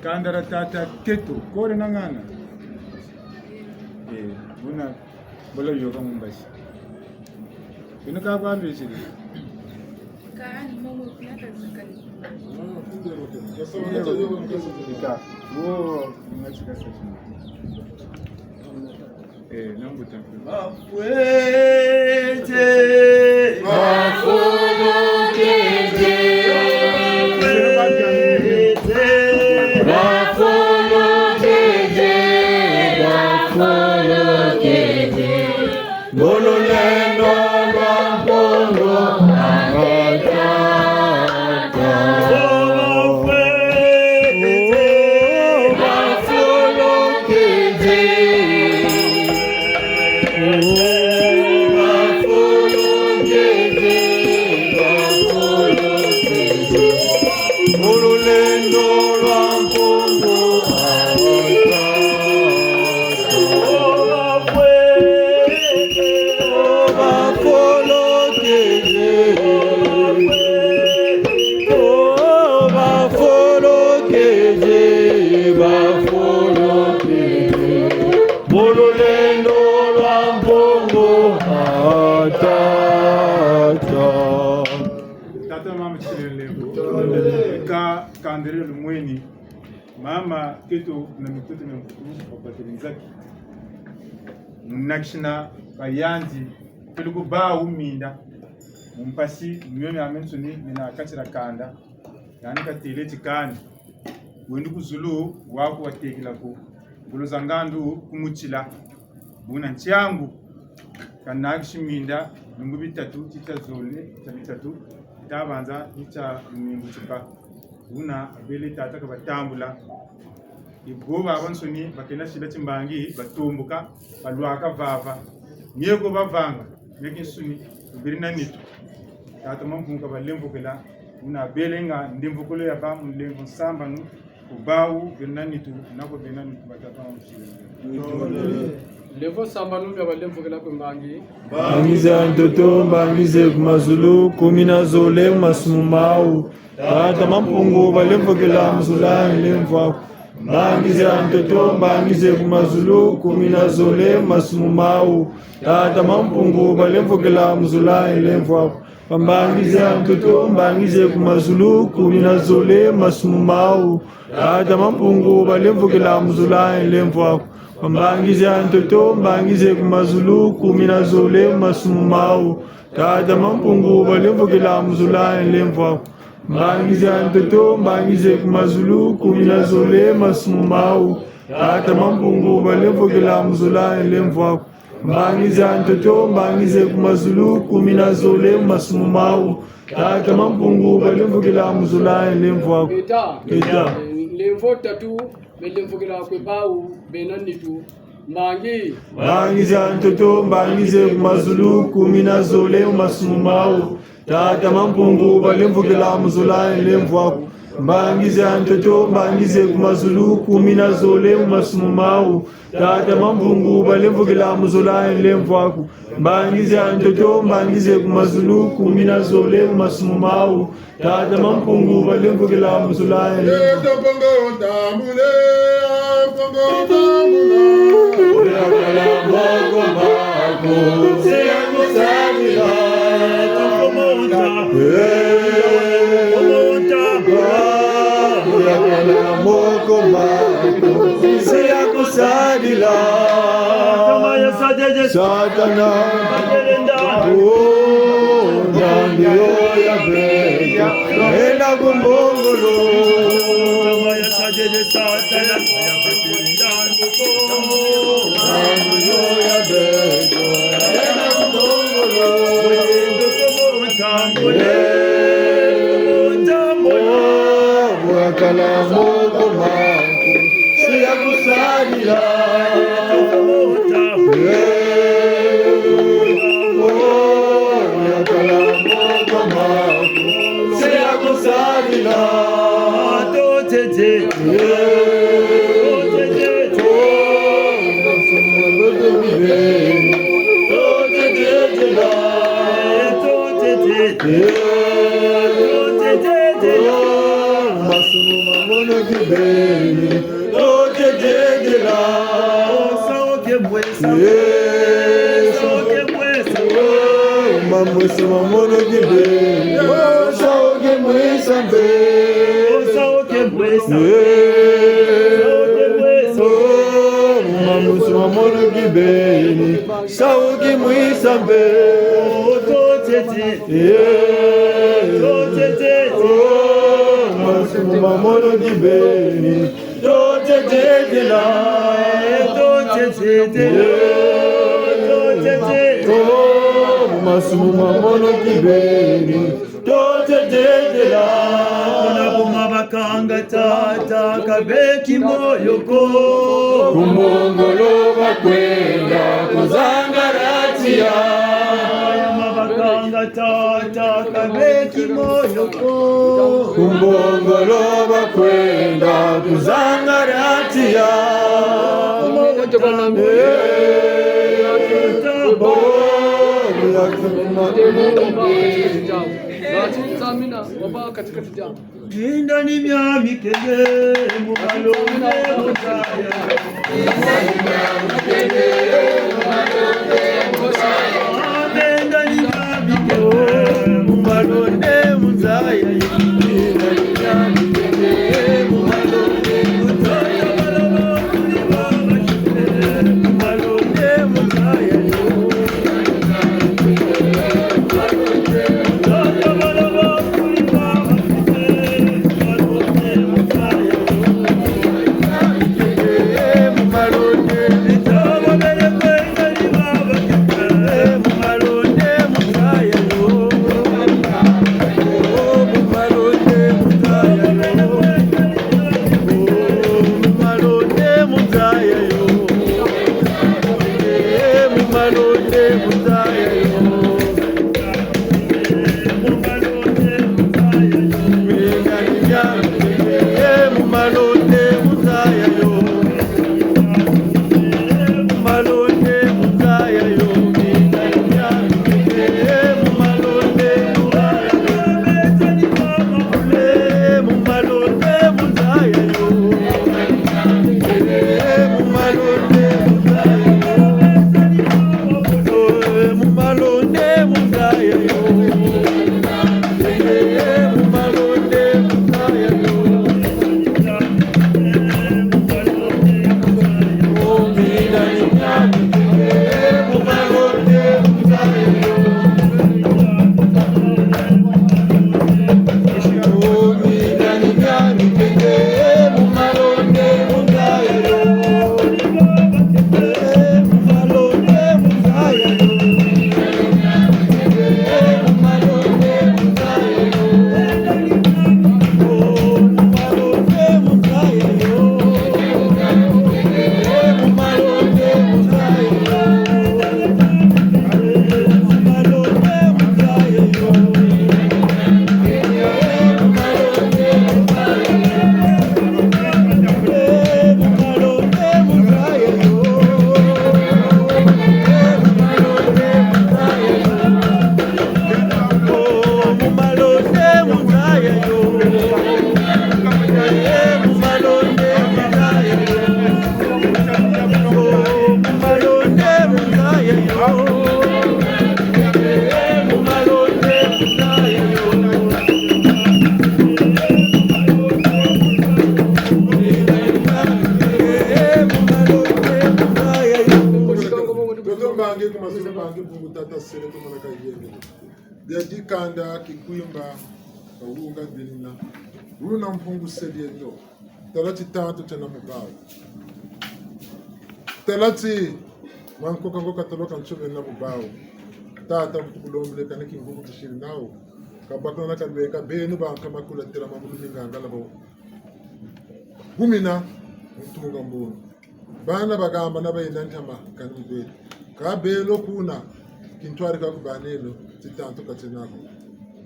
Kandara tata keto kore nangana. Buna bolo yoga mumbashi. Bina ka kwa mbesi. Kaani momo kunata zakali. Ika. Wo ngachika sasa. Nangu tampi. Afwete. Tata mama chilelevo. Ka kandere lumweni. Mama keto na mtoto na mkutu wapatilizaki. Nakshina bayanzi pelugo ba uminda. Mumpasi miyome amensuni mina kachira kanda. Yani katile chikani. Wendu kuzulu wako watekila ku. Bulozangandu kumuchila. Buna nchangu kanakishiminda nungu bitatu chitazole bitatu tabanza icha nimbuchuka una abele tata kabatambula igoba abansoni bakena shila chimbangi batumbuka balwaka vava nyego bavanga mekin suni birina nitu tata mampunga balembukela una belenga ndimbukulo ya ba mulembo samba nu ubau birina nitu nako birina nitu batata mamshile Levo samba numbi abalemvu kela kumbangi. Bangiza ntoto bangize kumazulu kumina zole masumau. Tata mampungu balemvu kela mzulani lemvu Mbangize antoto mbangize kumazulu kuminazole masumau tata mampungu balemvukela mzula ilemvwa mbangize antoto mbangize kumazulu kuminazole masumau tata mampungu balemvukela mzula ilemvwa mbangize antoto mbangize kumazulu kuminazole masumau tata mampungu balemvukela mzula ilemvwa Mbangize antoto mbangize kumazulu kuminazole masumau tata mampungu balemvukela mzula ilemvwa Mbangize antoto mbangize kumazulu kuminazole masumau tata mampungu balemvukela mzula ilemvwa Eta lemvo tatu belemvukela kwebau benanitu Mbangize antoto mbangize kumazulu kuminazole masumau tata mampungu balemvukela mzula ilemvwa Mbangize antoto mbangize kumazulu kuminazole masumau tata mampungu balemvukela mzula ilemvwa Mbangize antoto mbangize kumazulu kuminazole masumau tata mampungu balemvukela mzula Satana ndio ya bega enda kumbongolo ya sajeje satana ya bega ndio ya bega enda kumbongolo wakala moko mangu siya kusadila Mwese mamono gibe Saoge mwesa mbe Saoge mwesa Mwese mamono gibe Saoge mwesa mbe Mwese mamono gibe Masumu mamono kibeni tote dedela kuna kumabakanga tata kabeki moyoko kumongolo bakwenda kuzangaratia mabakanga tata kabeki moyoko kumongolo bakwenda kuzangaratia Jinda ni myami kege mubalonde mutaya Jinda ni myami kege mubalonde mutaya bange kumazulu bange bungu tata sere to mana kayenge dia dikanda kikwimba kaunga bilina runa mpungu sedi ndo talati tanto tena mubao talati wanko kango kataloka nchobe na mubao tata mtukulomble kaniki mpungu tishiri nao kabakona na kalweka benu banka makula tera mamulu ngangala bo gumina mtunga mbunu bana bagamba nabayenda ntama kanibwe kabelo kuna kintwari kakubanelo titanto katenako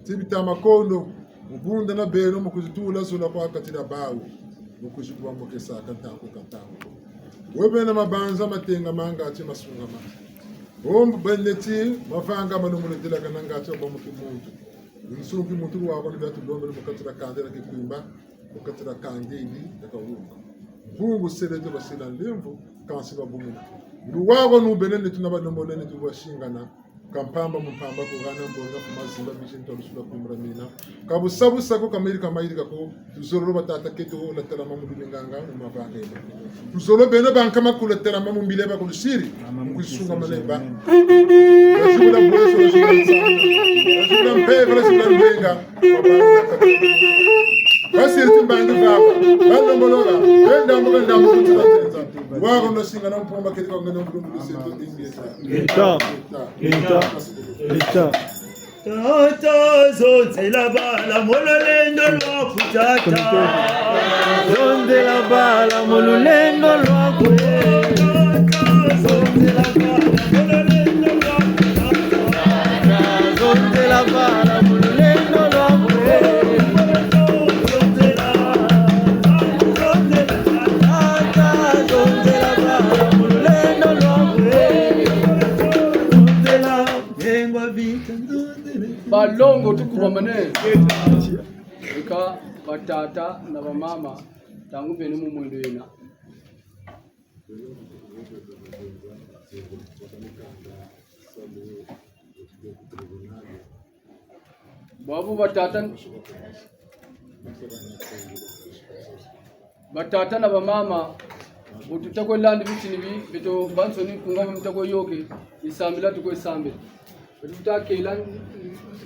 tibitama kondo ubunda na belo mukuzitula zula kwa katira bawo mukuzikuwa mukesa kantanko kantanko webena mabanza matenga manga ati masunga ma beneti mavanga manumule dila kananga ati oba mukimuntu nsumpi mutu wako ni batu lombe mukatira kandela kikwimba mukatira kangeli takawuka bungu serete basila lemvu kansi babumuna ruwago nubenene tunabanombolene tubashingana kampamba mumpamba kugana mbonga kumazimba bishinto lusula kumramina kabusabu sako kamiri kamayiri kako tuzoro batata keto la terama mubinganga mumavanga ebe tuzoro beno banka makula terama mumbileba kushiri mukusunga maleba rasula boso rasula mpeva rasula mbenga basiri timbangi vapa bandombologa benda mbuga ndamu kutsatenza wago no singa na mpomba kedi kwa ngano mbuga seto ingeza Eta Tata zonze la bala mololendo lwa kutata zonde la bala molulendo lwakwe zonze la bala mololendo lwa kutata zonde la bala molulendo lwakwe zonze la bala mololendo lwakwe zonze la ngwa vita balongo tukuba mane eka batata na bamama tangu bene mu mwendo yena babu batata na bamama ututako landi bitini bi beto bansoni kunga mtako yoke isambila tuko isambila tutakela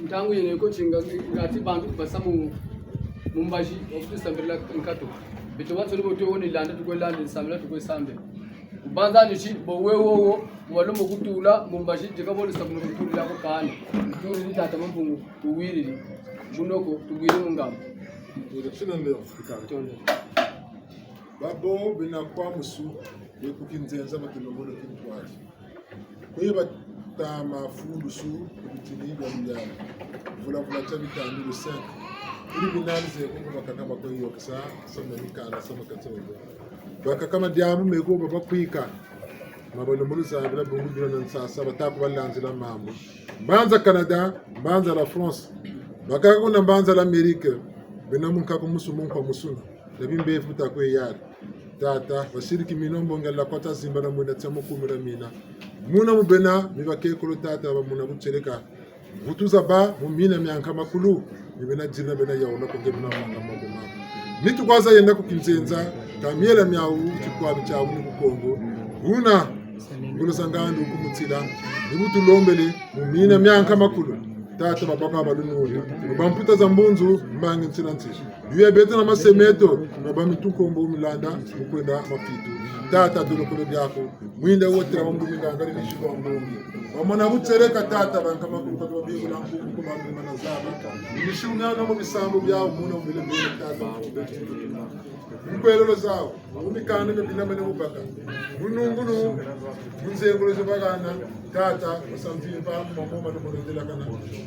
ntangu yene ko chinga ngati bantu basamu mumbaji okusambela nkato beto bansoni boto woni landa tuko landa isambila tuko isambila ubanza nichi bowewo walomo kutula mumbaji jikabolo sabuno kutula ko kana turi ni tata mampungu tuwiriri bunoko tugwire mungamba babo binakwa musu yekukinzenza matulomolo kintwali kuyiba tama fundu su kubitini bya mjana vula cha bitanu le 5 ili binalize kunga bakakama ko yoksa sama mikana sama katsogo bakakama diamu mego baba kwika mabalomolo za bila bungu bila nsasa bataku balanzira mambo mbanza Canada mbanza la France bakakuna mbanza la America binamunka ko musumu kwa musuna nabimbe futa ko yari tata basiriki minombo ngala kota zimba na mwenda tsamo kumira mina muna mubena mibake ko tata ba muna bucereka butuza ba mumina myanka makulu bibena jirna bena yaona ko ngebina manga mama nitu kwaza yenda ko kinzenza kamiela myawu chikwa bichawu ni Kongo huna ngulo sangandu kumutsila nibutu lombele mumina myanka makulu tata babaka balunulu bamputa za mbunzu mbangi ntsilanzi yuye beta na masemeto babamitukombo milanda mukwenda mafitu tata dolokolo byako mwinda wotra wambu ngangari ni shiko mbongi wamona butsereka tata bankama ko babingu na mpungu ko bambu manazaba ni shuna no bisambo byawo muna mbele mbele tata mkwelelo zawo umikana bina mene ubaka munungunu munzengulo zobagana tata wasamvimba mamoma no molodela kana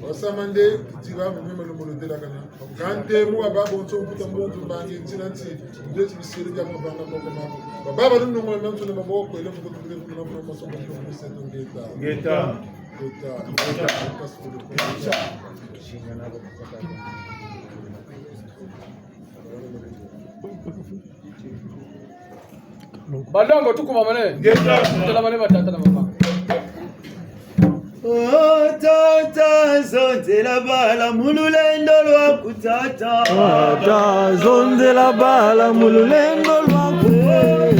wasamande tiba mamoma no molodela kana kante mu ababo nso mputa mbonzo bangi ntinanti ndezi bisiri bya mabanga moko mako baba no ngo manso no maboko ele mvuko tubile no mama so mvuko mseto ngeta balongo tukuba mane ngeta mane batata na mama tata zonze la bala mululendo lwa kutata tata zonde la bala mululendo lwakwe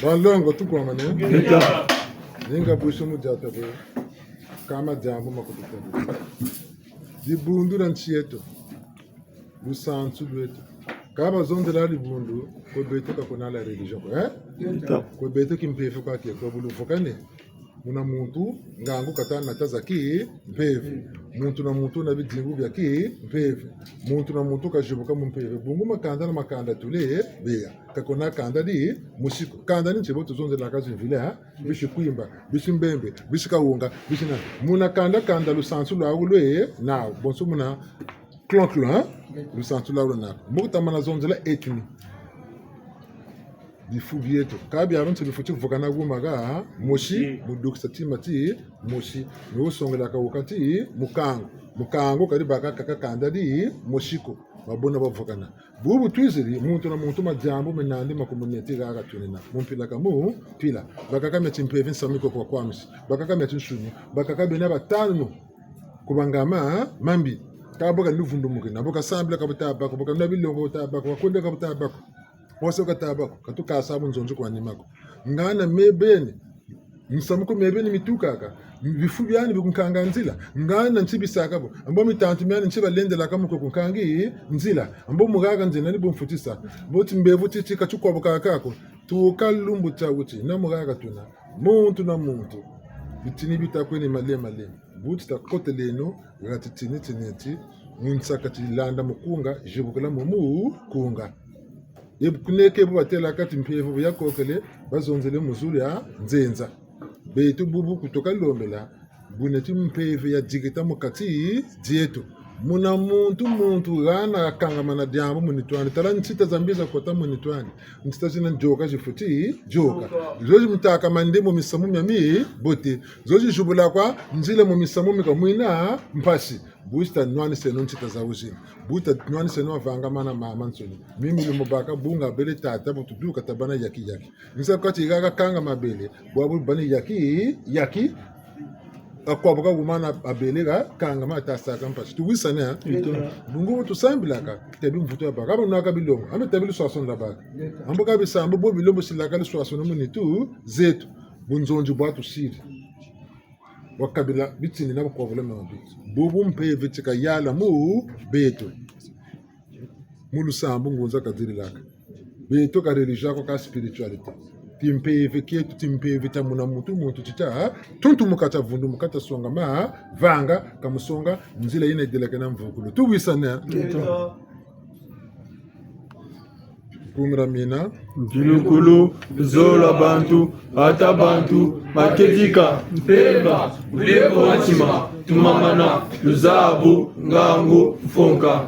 Balongo tukwa mane. Leta. Ninga busho mujata be. Kama jambo makututabe. Dibundu na nchi yetu. Lusansu lwetu. Kama zonde la libundu, kwa beto kakona la religion. Kwa beto kimpefu kwa kia kwa bulu fokane. Muna muntu ngangu katana nataza ki mpevu. Muntu na muntu na bidingu vya ki mpevu. Muntu na muntu kajibuka mpevu. Bungu makanda na makanda tule bea. Kakona kanda di musiko. Kanda ni nchebo tuzonze la kazi vile ha. Bishi kuimba, bishi mbembe, bishi kawunga, bishi na. Muna kanda lusansu la ulwe na bonso muna clon ha. Lusansu la ulwe na. Mukta mana zonze la etni. Bifu vyetu kabi abantu bifuti kuvugana gumaga moshi mudukisa timati moshi nosongela ka wakati mukango kali baka kakakanda di moshiko babona bavugana bubu twiziri muntu na muntu majambo menandi makomuniti gaga tunina mumpila kamu pila bakaka metimpevi nsamiko kwa kwamisi bakaka metinshuni bakaka bena batano kubangama mambi kaboga luvundumuke naboka sambla kabutaba boka nabilongo tabako bakonde kabutabako wose katabako katuka sabu nzonzo kwa nimako ngana mebeni msamuko mebeni mitukaka bifu byani bikunkanga nzila ngana ntibisaka bo ambo mitantu myani ntiba lendela kamuko kunkangi nzila ambo mugaga nzina ni bomfutisa boti mbevu titi kachukwa bukakako tukalumbu tawuti na mugaga tuna muntu na muntu bitini bitakweni male buti takoteleno gatitini tineti munsaka tilanda mukunga jibukala mumu kunga kuneke bubatela kati mpevu yakokele bazonzele muzuri ya nzenza betu bubu kutoka lombela buneti mpevu ya jigita mukati dietu muna muntu gana kangamana diambo munitwani tala ntita zambiza kota munitwani ntita zina njoka jifuti joka zoji mtaka mande mu misamu myami bote zoji jubula kwa nzile mu misamu mika mwina mpasi buista nwani seno ntita za uzini buista nwani seno vanga mana mama nsoni mimi lumubaka bunga bele tata butuduka tabana yaki nisa kati gaga kanga mabele bwabu bani yaki akwabuka gumana abelega kanga mata saka mpasi tuwisana bungu tusambilaka tebi mvuto baka aba naka bilongo ambe tebi luswason la baka ambo ka bisambo bo bilombo silaka luswason munitu zetu bunzonju bwatu siri wakabila bitini na kwa volema mabiti bubu mpeve tika yala mu beto mulusambo ngonza kadiri laka beto ka religion ka spirituality timpeve kietu timpeve tamuna muntu tita tuntu mukata vundu mukata songa ma vanga kamusonga nzila ina ideleka na mvukulu tuwisana kumra mina Mjilukulu, zola bantu, ata bantu, makedika, mpemba, ulembo wachima, tumamana, luzabu, ngangu, mfonka.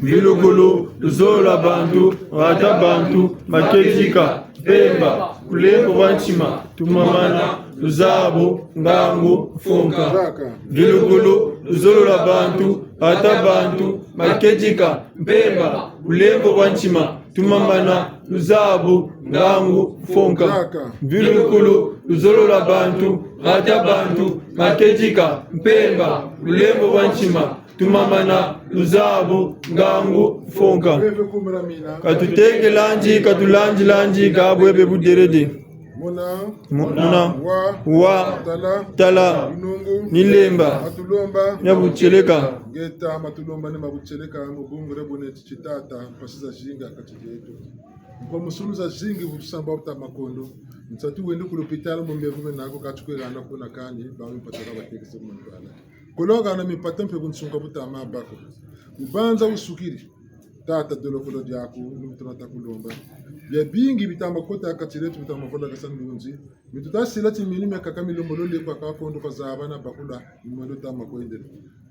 Mjilukulu, zola bantu, ata bantu, makedika, mpemba, ulembo wachima, tumamana, luzabu, ngangu, mfonka. Mjilukulu, zola bantu, ata bantu, makedika, mpemba, ulembo wachima, tumamana luzabu ngangu fonka vilukulu luzolola bantu ata bantu makejika mpemba lulembo wanchima tumamana luzabu ngangu fonka katutenge lanji katulanji kabwebe buderede muna wa tala nilemba nyabucheleka geta matulomba ni mabucheleka mubungure boneti chitata pasiza jinga kati yetu kwa musuluza jingi busamba uta makondo nsatu wende ku l'hôpital mu mbevu nako kachukwela kuna kani ba mpataka batekese mu ndwala kologa na mipata mpe bunsunga butama bako ubanza usukiri tata dolo kolo diako numtuna kulomba ya bingi bitamba kota akatiretu bitamba kola kasandunzi mituta silati minime kakamilombo lole kwa kafondo kazaba na bakula imando tama koendele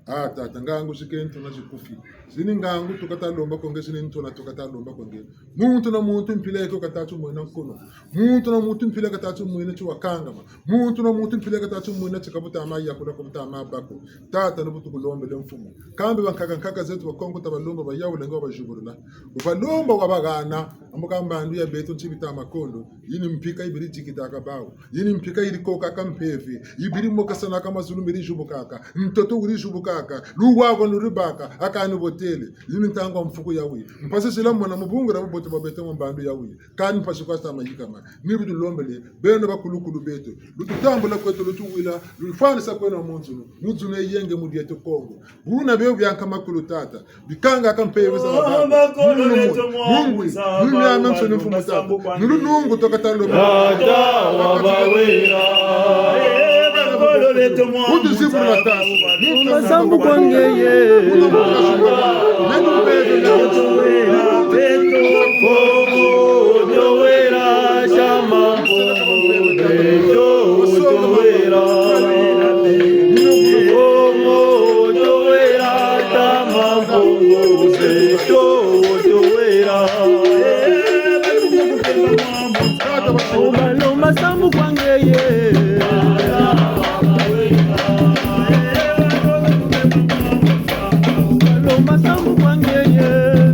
tata ngangu sikento na zikufi zini ngangu tukata lomba konge zini ntona tukata lomba konge muntu na muntu mpile ko katatu mwena kono muntu na muntu mpile katatu mwena chwa kangama muntu na muntu mpile katatu mwena chikabuta amai yakula kubuta amabako tata nubutu kulombe le mfumo kambe bankaka zetu bakongo tabalomba bayawule ngo bajuburula ubalomba wabagana ambukamba andu ya beto nchibita makondo yini mpika ibiri jikitaka bawo yini mpika ili koka kampevi ibiri mokasana kama zulu mbiri jubukaka mtoto uri jubuka kaka luwako nuribaka akani botele yimi ntangwa mfuko yawi mpase sila mwana mubungu rabo bote babete mbambi yawi kani mpase kwa sama yikama nibi dulombele beno bakulukulu beto lututambula kwetu lutuwila lufani sa kwena munzunu yenge mudieto Kongo buna beo byanka makulu tata bikanga akampeye za baba mungu mimi amamso nifumu tata nungu toka talo Tata wabawera Udu sifuru la tasa Masambu kwangeye Jowera shama Jowera Masambu kwangeye Masambu kwangeye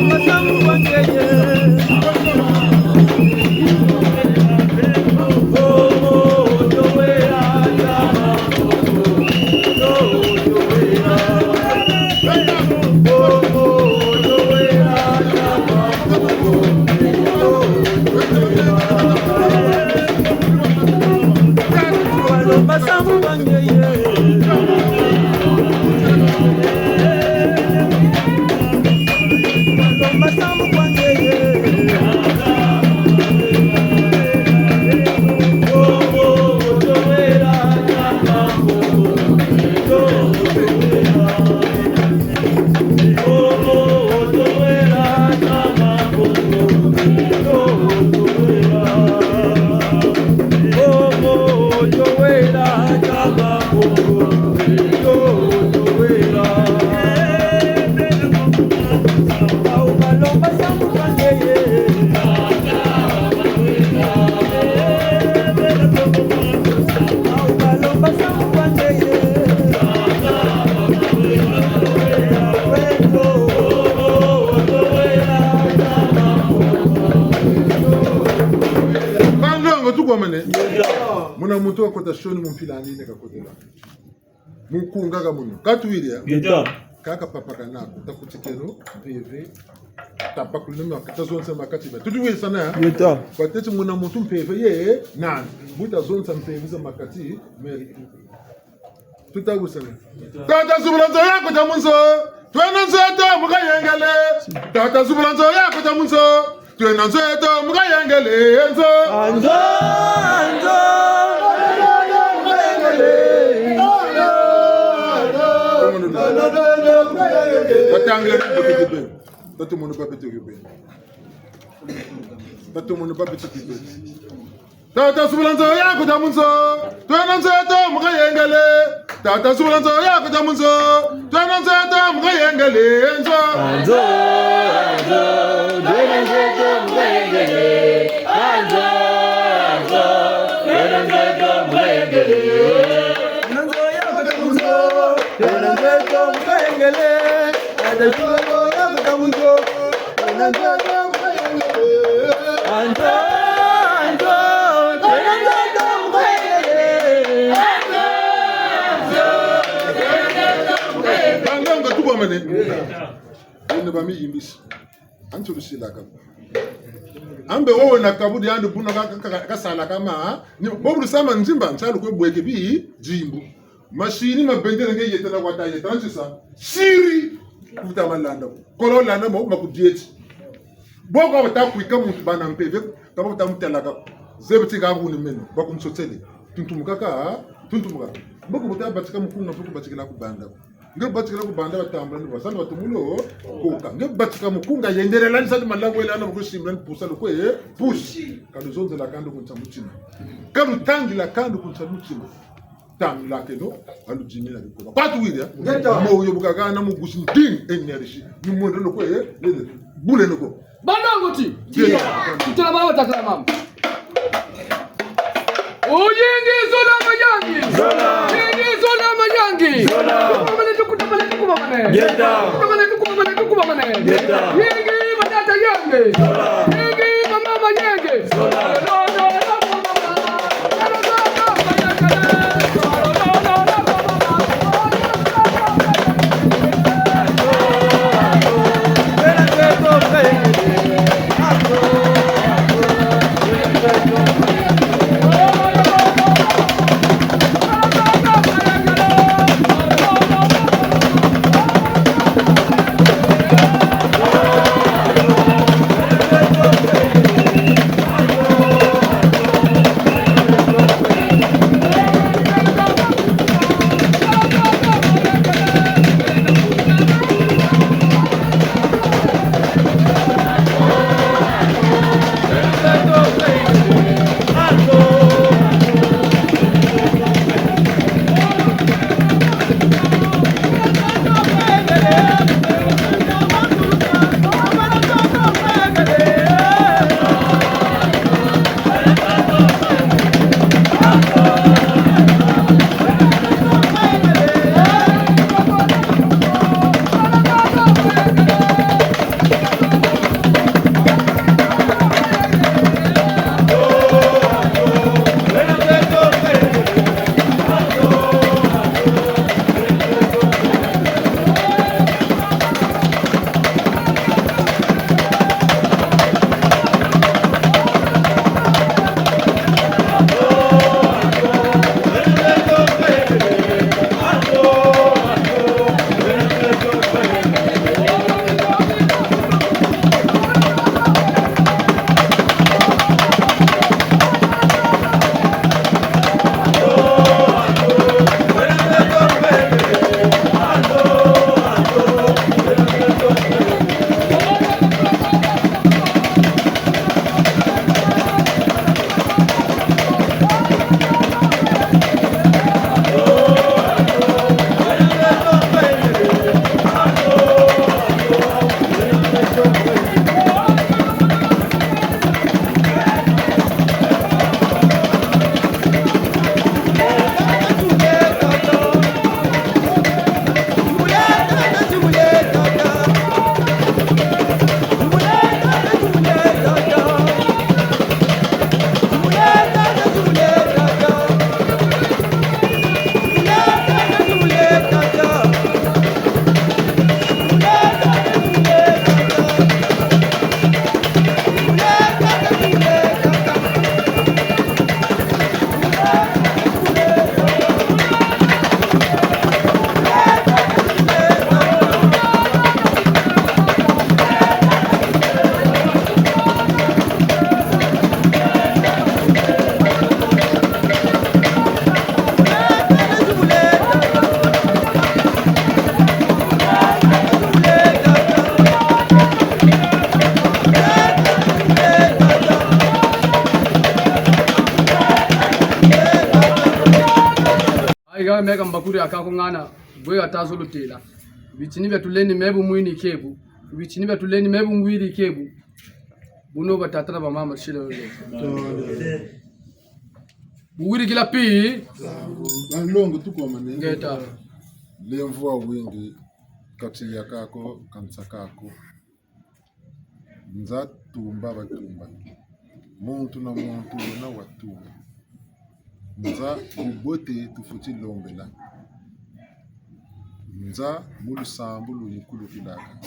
Masambu kwangeye muna mutu wakota shoni mumfilani neka kotela mukungaga muno katuiria kaka papa kanako takutikeno PV tapakulino katazonsa makatiba tutuwe sana kwa tete muna mutu PV ye nan buta zonsa PV za makati me tutagusana tata zubulanzo yako tamunso twena nzeto mukayengele tata zubulanzo yako tamunso twena nzeto mukayengele enzo Anzo Batangler petit peu. Tout le monde pas petit peu. Tout le monde pas petit peu. Tata subulanzo yako tamunso. Twena nzeto mukayengele. Tata subulanzo yako tamunso. Twena nzeto mukayengele enzo. Anzo twena nzeto mukayengele. Anzo twena nzeto mukayengele. Anzo yako tamunso. Twena nzeto mukayengele. Tata subulanzo yako tamunso. Twena nzeto mukayengele. Anzo ne bami imbisi antu silaka ambe wowe na kabudi yandu buna ka sala kama ni bobu sama nzimba ntsalu kwe bweke bi jimbu mashini mabendere nge yetana kwata yetana tsisa siri kuta malanda kolo lana mo makudieti boko batakwika muntu bana mpeve kaba batamutelaka zebiti ka nguni meno bakumsotsele tuntumuka boko batabatika mukunga boko batikela kubanda nge batikela kubanda batambula ni basana batumulo koka nge batika mukunga yenderela nsati malango elana mukushimla pusa lokwe push kaluzonze la kando kunta mutima kalutangila kando kunta mutima tam lakelo alu jini la ko patu wiya mo yo bukaga na mu gusin ding energy ni mo ndo ko bule noko Balongo ti. Tutala baba tatala mama. Uyingi zola mayangi. Uyingi zola mayangi. Kumamane tukutamane tukumamane. Kumamane tukumamane. Uyingi matata yangi. Uyingi mama yangi. Aiga mega mbakuri akakungana bwe atazulutila bichini bya tuleni mebu mwini kebu bichini bya tuleni mebu ngwiri kebu buno batatana ba mama shilo ngwiri kila pi Longo tuko manene ngeta lemvua wingi kati ya kako kanisa kako nza tumba batumba muntu na muntu na watumba nza ubote tufuti lombela nza mulu sambulu yikulu kilaka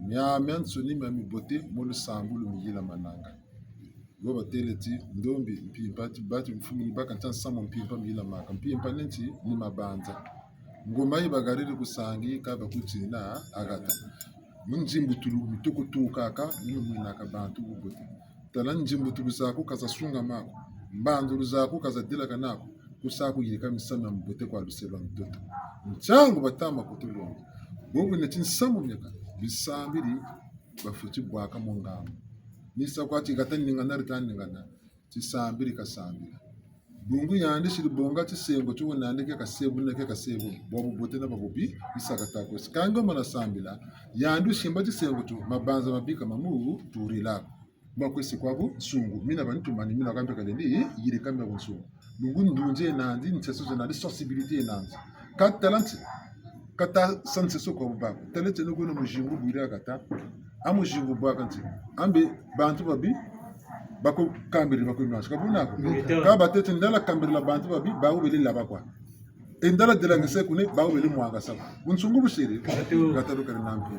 nyamya nsoni mami bote mulu sambulu miyila mananga go bateleti ndombi mpimpa bati mfumu baka nsama mpimpa miyila maka mpimpa nenti ni mabanza ngoma yibagarire kusangi kaba kutina agata munjimbu tulu mitukutuka ka mwina ka bantu ubote tala njimbu tulu zako kazasunga mako mbandulu zako kazadila kanako kusaku yika misama mbote kwa luselo mtoto mchangu batama kutulonga bongo netinsamu myaka bisambiri bafuti bwaka mongamo nisa kwati gatani ngana ritani ngana tisambiri kasambira bungu yandi shiri bonga chisengo chuko nandi ke kasebu na ke kasebu bobu bote na babubi isaka tako kango mana sambila yandu shimba chisengo chu mabanza mabika mamu turila makwesi kwako sungu mina bantu mani mina kambe kalendi yiri kambe bonsungu bungu ndunje nandi nteso nandi sensibilité nandi kat talent kata sanse soko baba talent no gono mujingu buira kata amujingu bwakanti ambe bantu babi bako kambiri bako nwash kabuna ko ka batete ndala kambiri la bantu babi bawo bele laba kwa endala de la ngese kune bawo bele mwanga sa bunsungu bushiri gatalo kana nampe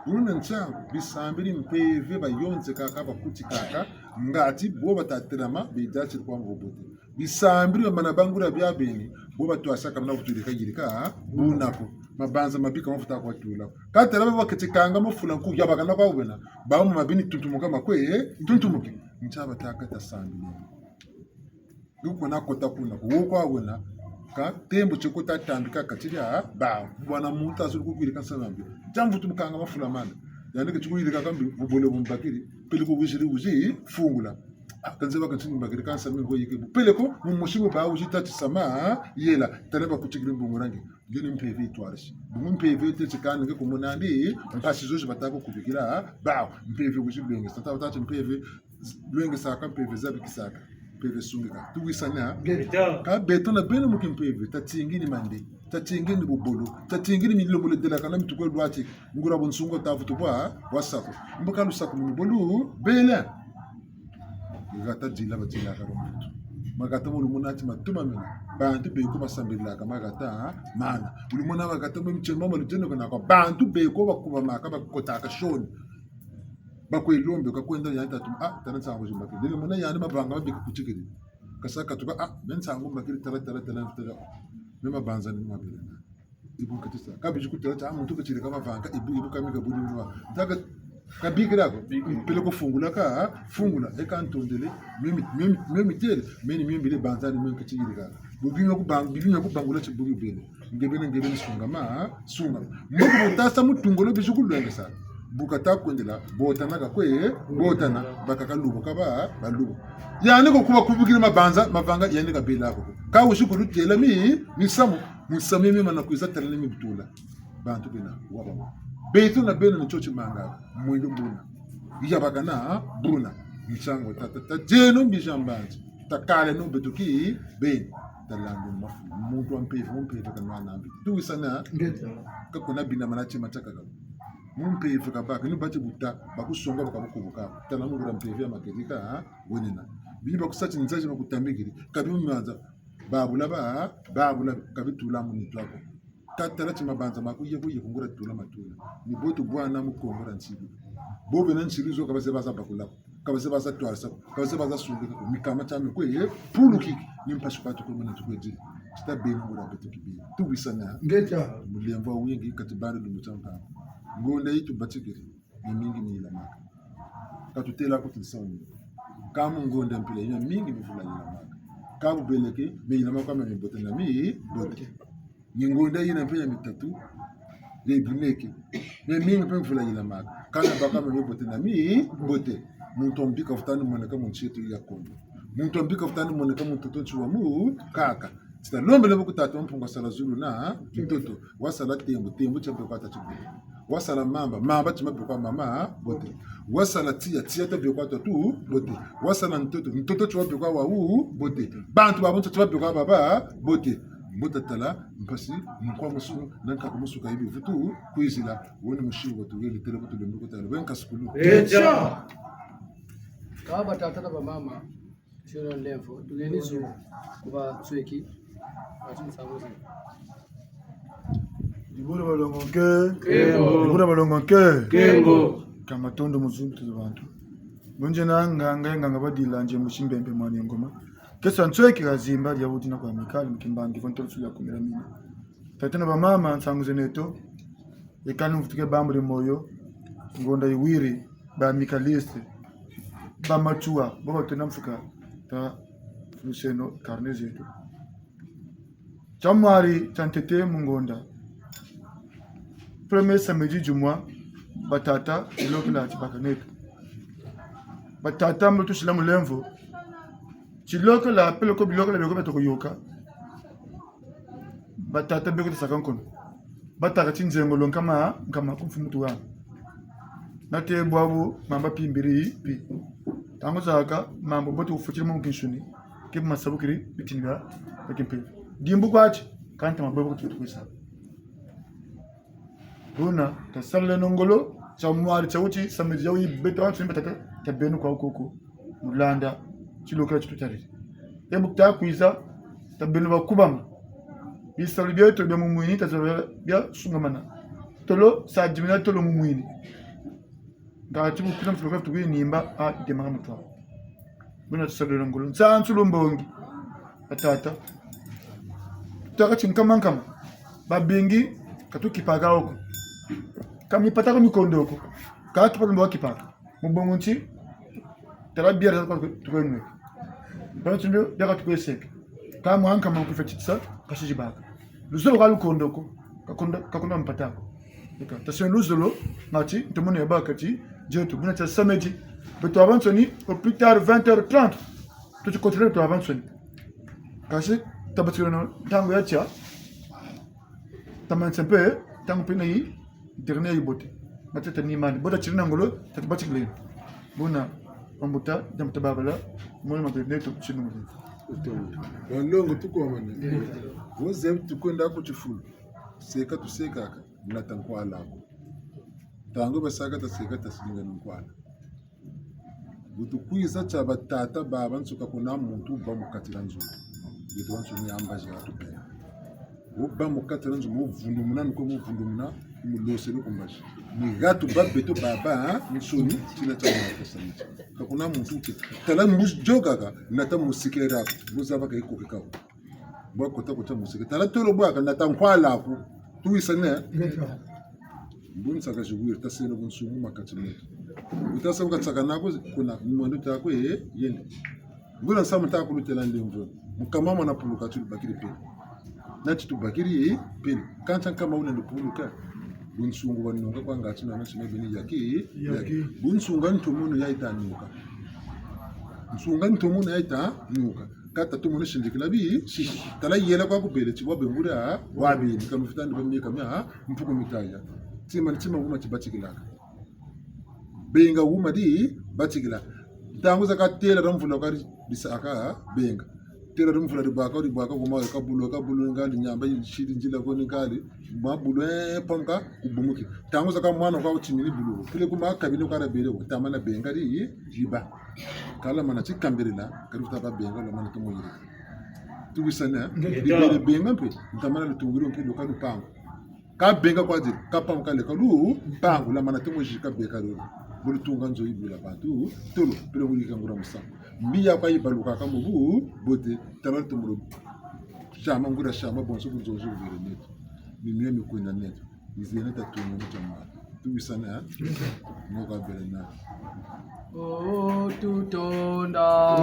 bunun ncha bisambiri mpeve bayonze kaka bakuti kaka ngati bo bataterama bidachi kwa ngobote bisambiri bana bangura bya beni bo batwashaka mna kutulika yirika bunako mabanza mabika mafuta kwa tula katela baba ketikanga mufula ku yabakana kwa ubena bawo mabini tuntumuka makwe tuntumuke nchaba takata sambiri yuko nakota kuna kwa wena ka tembo chikuta tambika katiria ba bwana muntu azuri kukwirika sanambi jamvu tumukanga mafula mana yani kichikuirika kambi bubole bumbakiri pele ko wishiri uji fungula kanzeba kanchini mbakiri kansa mingo yike pele ko mumushimu ba uji tati sama yela taneba kuchikiri mbungurangi ngini mpevi twarishi mpevi tetsikani ngeko munandi mpasizo zibatako kubikira ba mpevi kuchibenge tata utati mpevi lwenge saka mpevi zabi kisaka peve sungika tuwisana ka beto na beno mukim peve tatingini mande tatingini bobolo tatingini milomole de la kana mituko lwati ngura bonsungo tafutu kwa wasako mboka lusako mibolu bela ngata dila batila ka romutu magata mo lumunati matuma mina bantu be ko masambela ka magata mana lumuna magata mo mchema mo luteno kana ko bantu be ko bakuba maka bakota ka shoni bakwe lombe kakwenda yanta tum tana tsango jimbaki dile mona yani mabanga mabika kuchikiri kasaka tuka men tsango mbakiri tara mema banza ni mabele na ibu katisa kabiji kutara ta muntu kachire kama vanga ibu kamika budi nwa daga kabikira ko pele ko fungula e kan tondele memi tele meni bile banza ni men kachiri ka bubinyo ku bangula chibugi bele ngebene sunga mbuku butasa mutungolo bishukulwenga sa bukata kwendela botana kakwe botana bakakalubo kaba balubo yani ko kuba kubukira mavanga yani kabila ko ka ushukulu tela misamu musamimi mana kuiza tele mi butula bantu bina waba betu na bena nchochi manga mwindo mbuna yabagana buna mchango tata jeno mbijambanji takale no betuki ben talando mafu muntu ampevu kana nambi tuwisana ka kuna bina manachi mataka mumpevu kabaka ni bache buta bakusonga bakabukubuka tala mugura mpevu amakerika wenena biba kusachi nzaje bakutambikiri kabimanza babula kabitula munitwako tatala chimabanza makuye kungura tula matula ni botu bwana mukongora nsibi bobe na nsirizo kabase baza bakula kabase baza twasa kabase baza sunga mikama chame kwe puluki nimpashukatu ko mwana tukweji stabeni mura betukibi tuwisana ngeta mulemva wingi katibari lumutamba ngonda yitu batikiri ni mingi mila maka katutela ko tinsoni kama ngonda mpile ina mingi mifula ina maka kabu beleke meina maka kama mbote na bote ni ngonda ina mpile mitatu de buneke me mingi pe mfula ina maka kana baka mbote na bote muntu mbika futani mwanaka munchetu ya kondo muntu mbika futani mwanaka mtoto chuwa mu kaka sita lombe lebo kutatu mpunga sala zulu na mtoto wasala tembo chambe kwa tatu wasala mamba chimabe kwa mama bote wasala tia tabe kwa tatu bote wasala mtoto chimabe kwa wa bote bantu babonto chimabe kwa baba bote mutatala mpasi mkwa musu nanka kumusu kaibi vutu kuizila woni mushigo tugeli telebo tulembuko tala wenka skulu echa kaba tata ba mama shiro lemfo tugenizo kuba tsweki ati sabozi Libura balongo ke kengo kama tondo muzungu tubantu munje nganga badila nje mushimbembe mwana ngoma kesa ntweki kazimba ya buti na kwa mikali mkimbangi konto tsuya kumira mina tatena ba mama nsangu zeneto ekanu mfutuke bambre moyo ngonda iwiri ba mikaliste ba machua baba tena mfuka ta Luceno karne zetu Jamwari chantete mungonda premier samedi du mois batata ilokila chibakanetu batata mtu shila mulemvo chiloko la peloko biloko la beko betoko yoka batata beko tsaka kono bataka chinzengo lonkama kama kumfumutu wa nate bwabu mamba pimbiri pi tango zaka mambo boto ufutira mu kinshuni ke masabukiri bitinga bakimpe dimbu kwachi kanta mababo tutukwisa Buna tasalle nongolo chamwari chauchi samedi yawi beto antuni betata tabenu kwa ukoko mulanda chilokera chitutari ebukta kuiza tabenu bakubama bisalu byeto bya mumwini tazabya bya sungamana tolo sa jimina tolo mumwini ngati bukira mfuloka tuwe nimba a demanga mutwa buna tasalle nongolo ntsanzu lombongi atata takati nkamankama babingi katukipaga oko kami pataka mikondoko kaki patumba wakipaka mubongonchi tarabia za tukwenwe bantu daga tukweseke kama anka makufetitsa kashijibaka luzolo galu kondoko kakunda mpatako eka tasyo luzolo ngati ntumone yabakati jetu buna cha samedi beto avansoni au plus tard 20h30 tu continuer to avansoni kashi tabatsirano tango yacha tamansempe tango pina yi dernier yibote batata ni mani bota chirina ngolo tatbatikle buna ambuta jamta babala moyo mabene to chinu Walongo tuko mane. Woze tukwenda kuchifulu. Seka tuseka aka mnatankwa lako. Tango basaka taseka tasilinga nkwala. Butukwiza cha batata baba nsuka kuna muntu ba mukatira nzuko. Yeto wansu ni ambaje atupera. Ba mukatira nzuko muvundu munani ko muvundu muna mulose lukumbashi. Ni gato babeto baba nsoni tina cha mwana kakuna muntu ke tala musjogaga nata musikera buzaba ka iko kekao bwako ta kuta musike tala tolo bwaka nata nkwala ku tuisane bunsa ka jugwir taseno bunsumu makatimeto utasa ukatsaka nako kuna mmondo tako yende ngula samu ta kulutela ndimvo mukamama na puluka tuli bakiri pe nati tubakiri pe kancha kama una ndipuluka bunsungu banunga kwa ngati na nchi mebini yaki bunsunga ntomuno yaita nuka nsunga ntomuno yaita nuka kata tumuno shindikila bi tala yela kwa kubele chibwa bengura wabi nikamfitandi bamika mya mpuko mitaya tima uma chibatikilaka benga uma di batikila tangu zakatela ramvula kwa bisaka benga tera rumvula ribaka kuma kabulu ngali nyamba yishiri njila koni ngali mabulu pamka kubumuki tangu zaka mwana kwa uchimini bulu kile kuma kabine kwa rabele utamana benga ri jiba kala mana chikambirila karuta ba benga la mana tumoyiri tubisana dibele benga mpe utamana lutungiro mpe lokalu pangu ka benga kwa jiri ka pamka le kalu pangu la mana tumoyiri ka beka ro bulu tunga nzo ibula bantu tolo pele wuli kangura musama mbiya kwa ibaluka kama bu bote tabal tumuro shama ngura shama bonso kunzozo vire neto mimye mikwenda neto izene tatumo mutama tubisana ngoka belena tutonda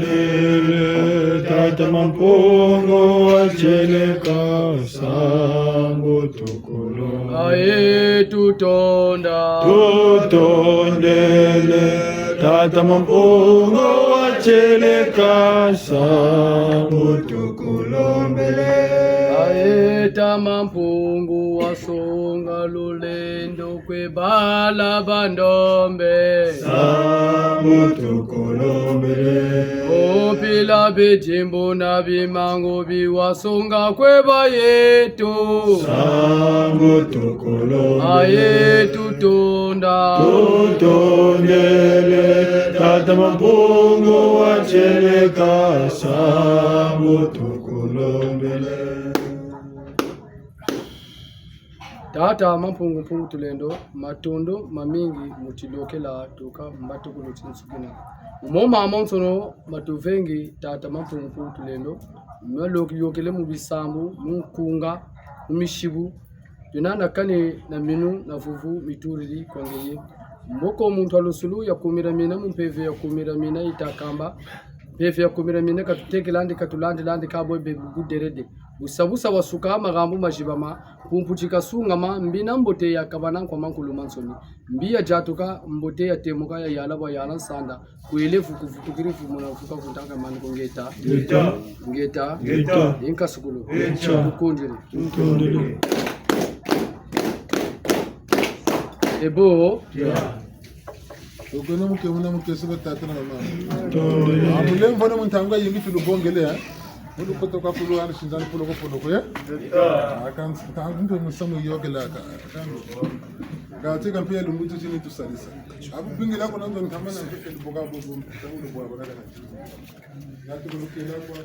tutondele tata mampongo acheleka sambo tukolo aye tutonda tutondele tata mampongo acheleka sambo tukulombele aeta mampungu wasonga lulendo kwebala bandombe sambo tukulombele opila bijimbo na bimango biwasonga kweba yetu sambo tukulombele aye tutonda tutondele tata mampongo acheleka sambo tukulombele tata mampungu tulendo matondo mamingi mutilokela tuka mbatukulu tinsukina umoma amonsono matuvengi tata mampungu tulendo maloki yokele mu bisambu munkunga mumishibu tunana kane na minu na vuvu miturili kwangeye mboko muntu alusulu ya kumira mina mumpeve ya kumira mina itakamba pefe ya kumira mine katuteke landi katulandi landi kabo be buguderede busabusa wasuka magambo majibama pumpuchika sungama mbina mbote ya kabana kwa mankulu mansoni mbia jatuka mbote ya temuka ya yalaba yalan sanda kuele fukufikiri fumuna fuka kuntanga mani ngeta ngeta inka sukulu kukunjiri ebo Ukona muke muna muke suka tata na mama. Amule mfano mtanga yingi tulu bongele ya. Mulu koto kwa kulu ana shinzani pulo ko ya. Akan tanga ndo musamu yogela ka. Ga te kan pia lungu tu chini tu salisa. Abu bingi lako na ndo kama na mke boga bogo mtaulu bwa bana kana. Ya tu kulu kila kwa.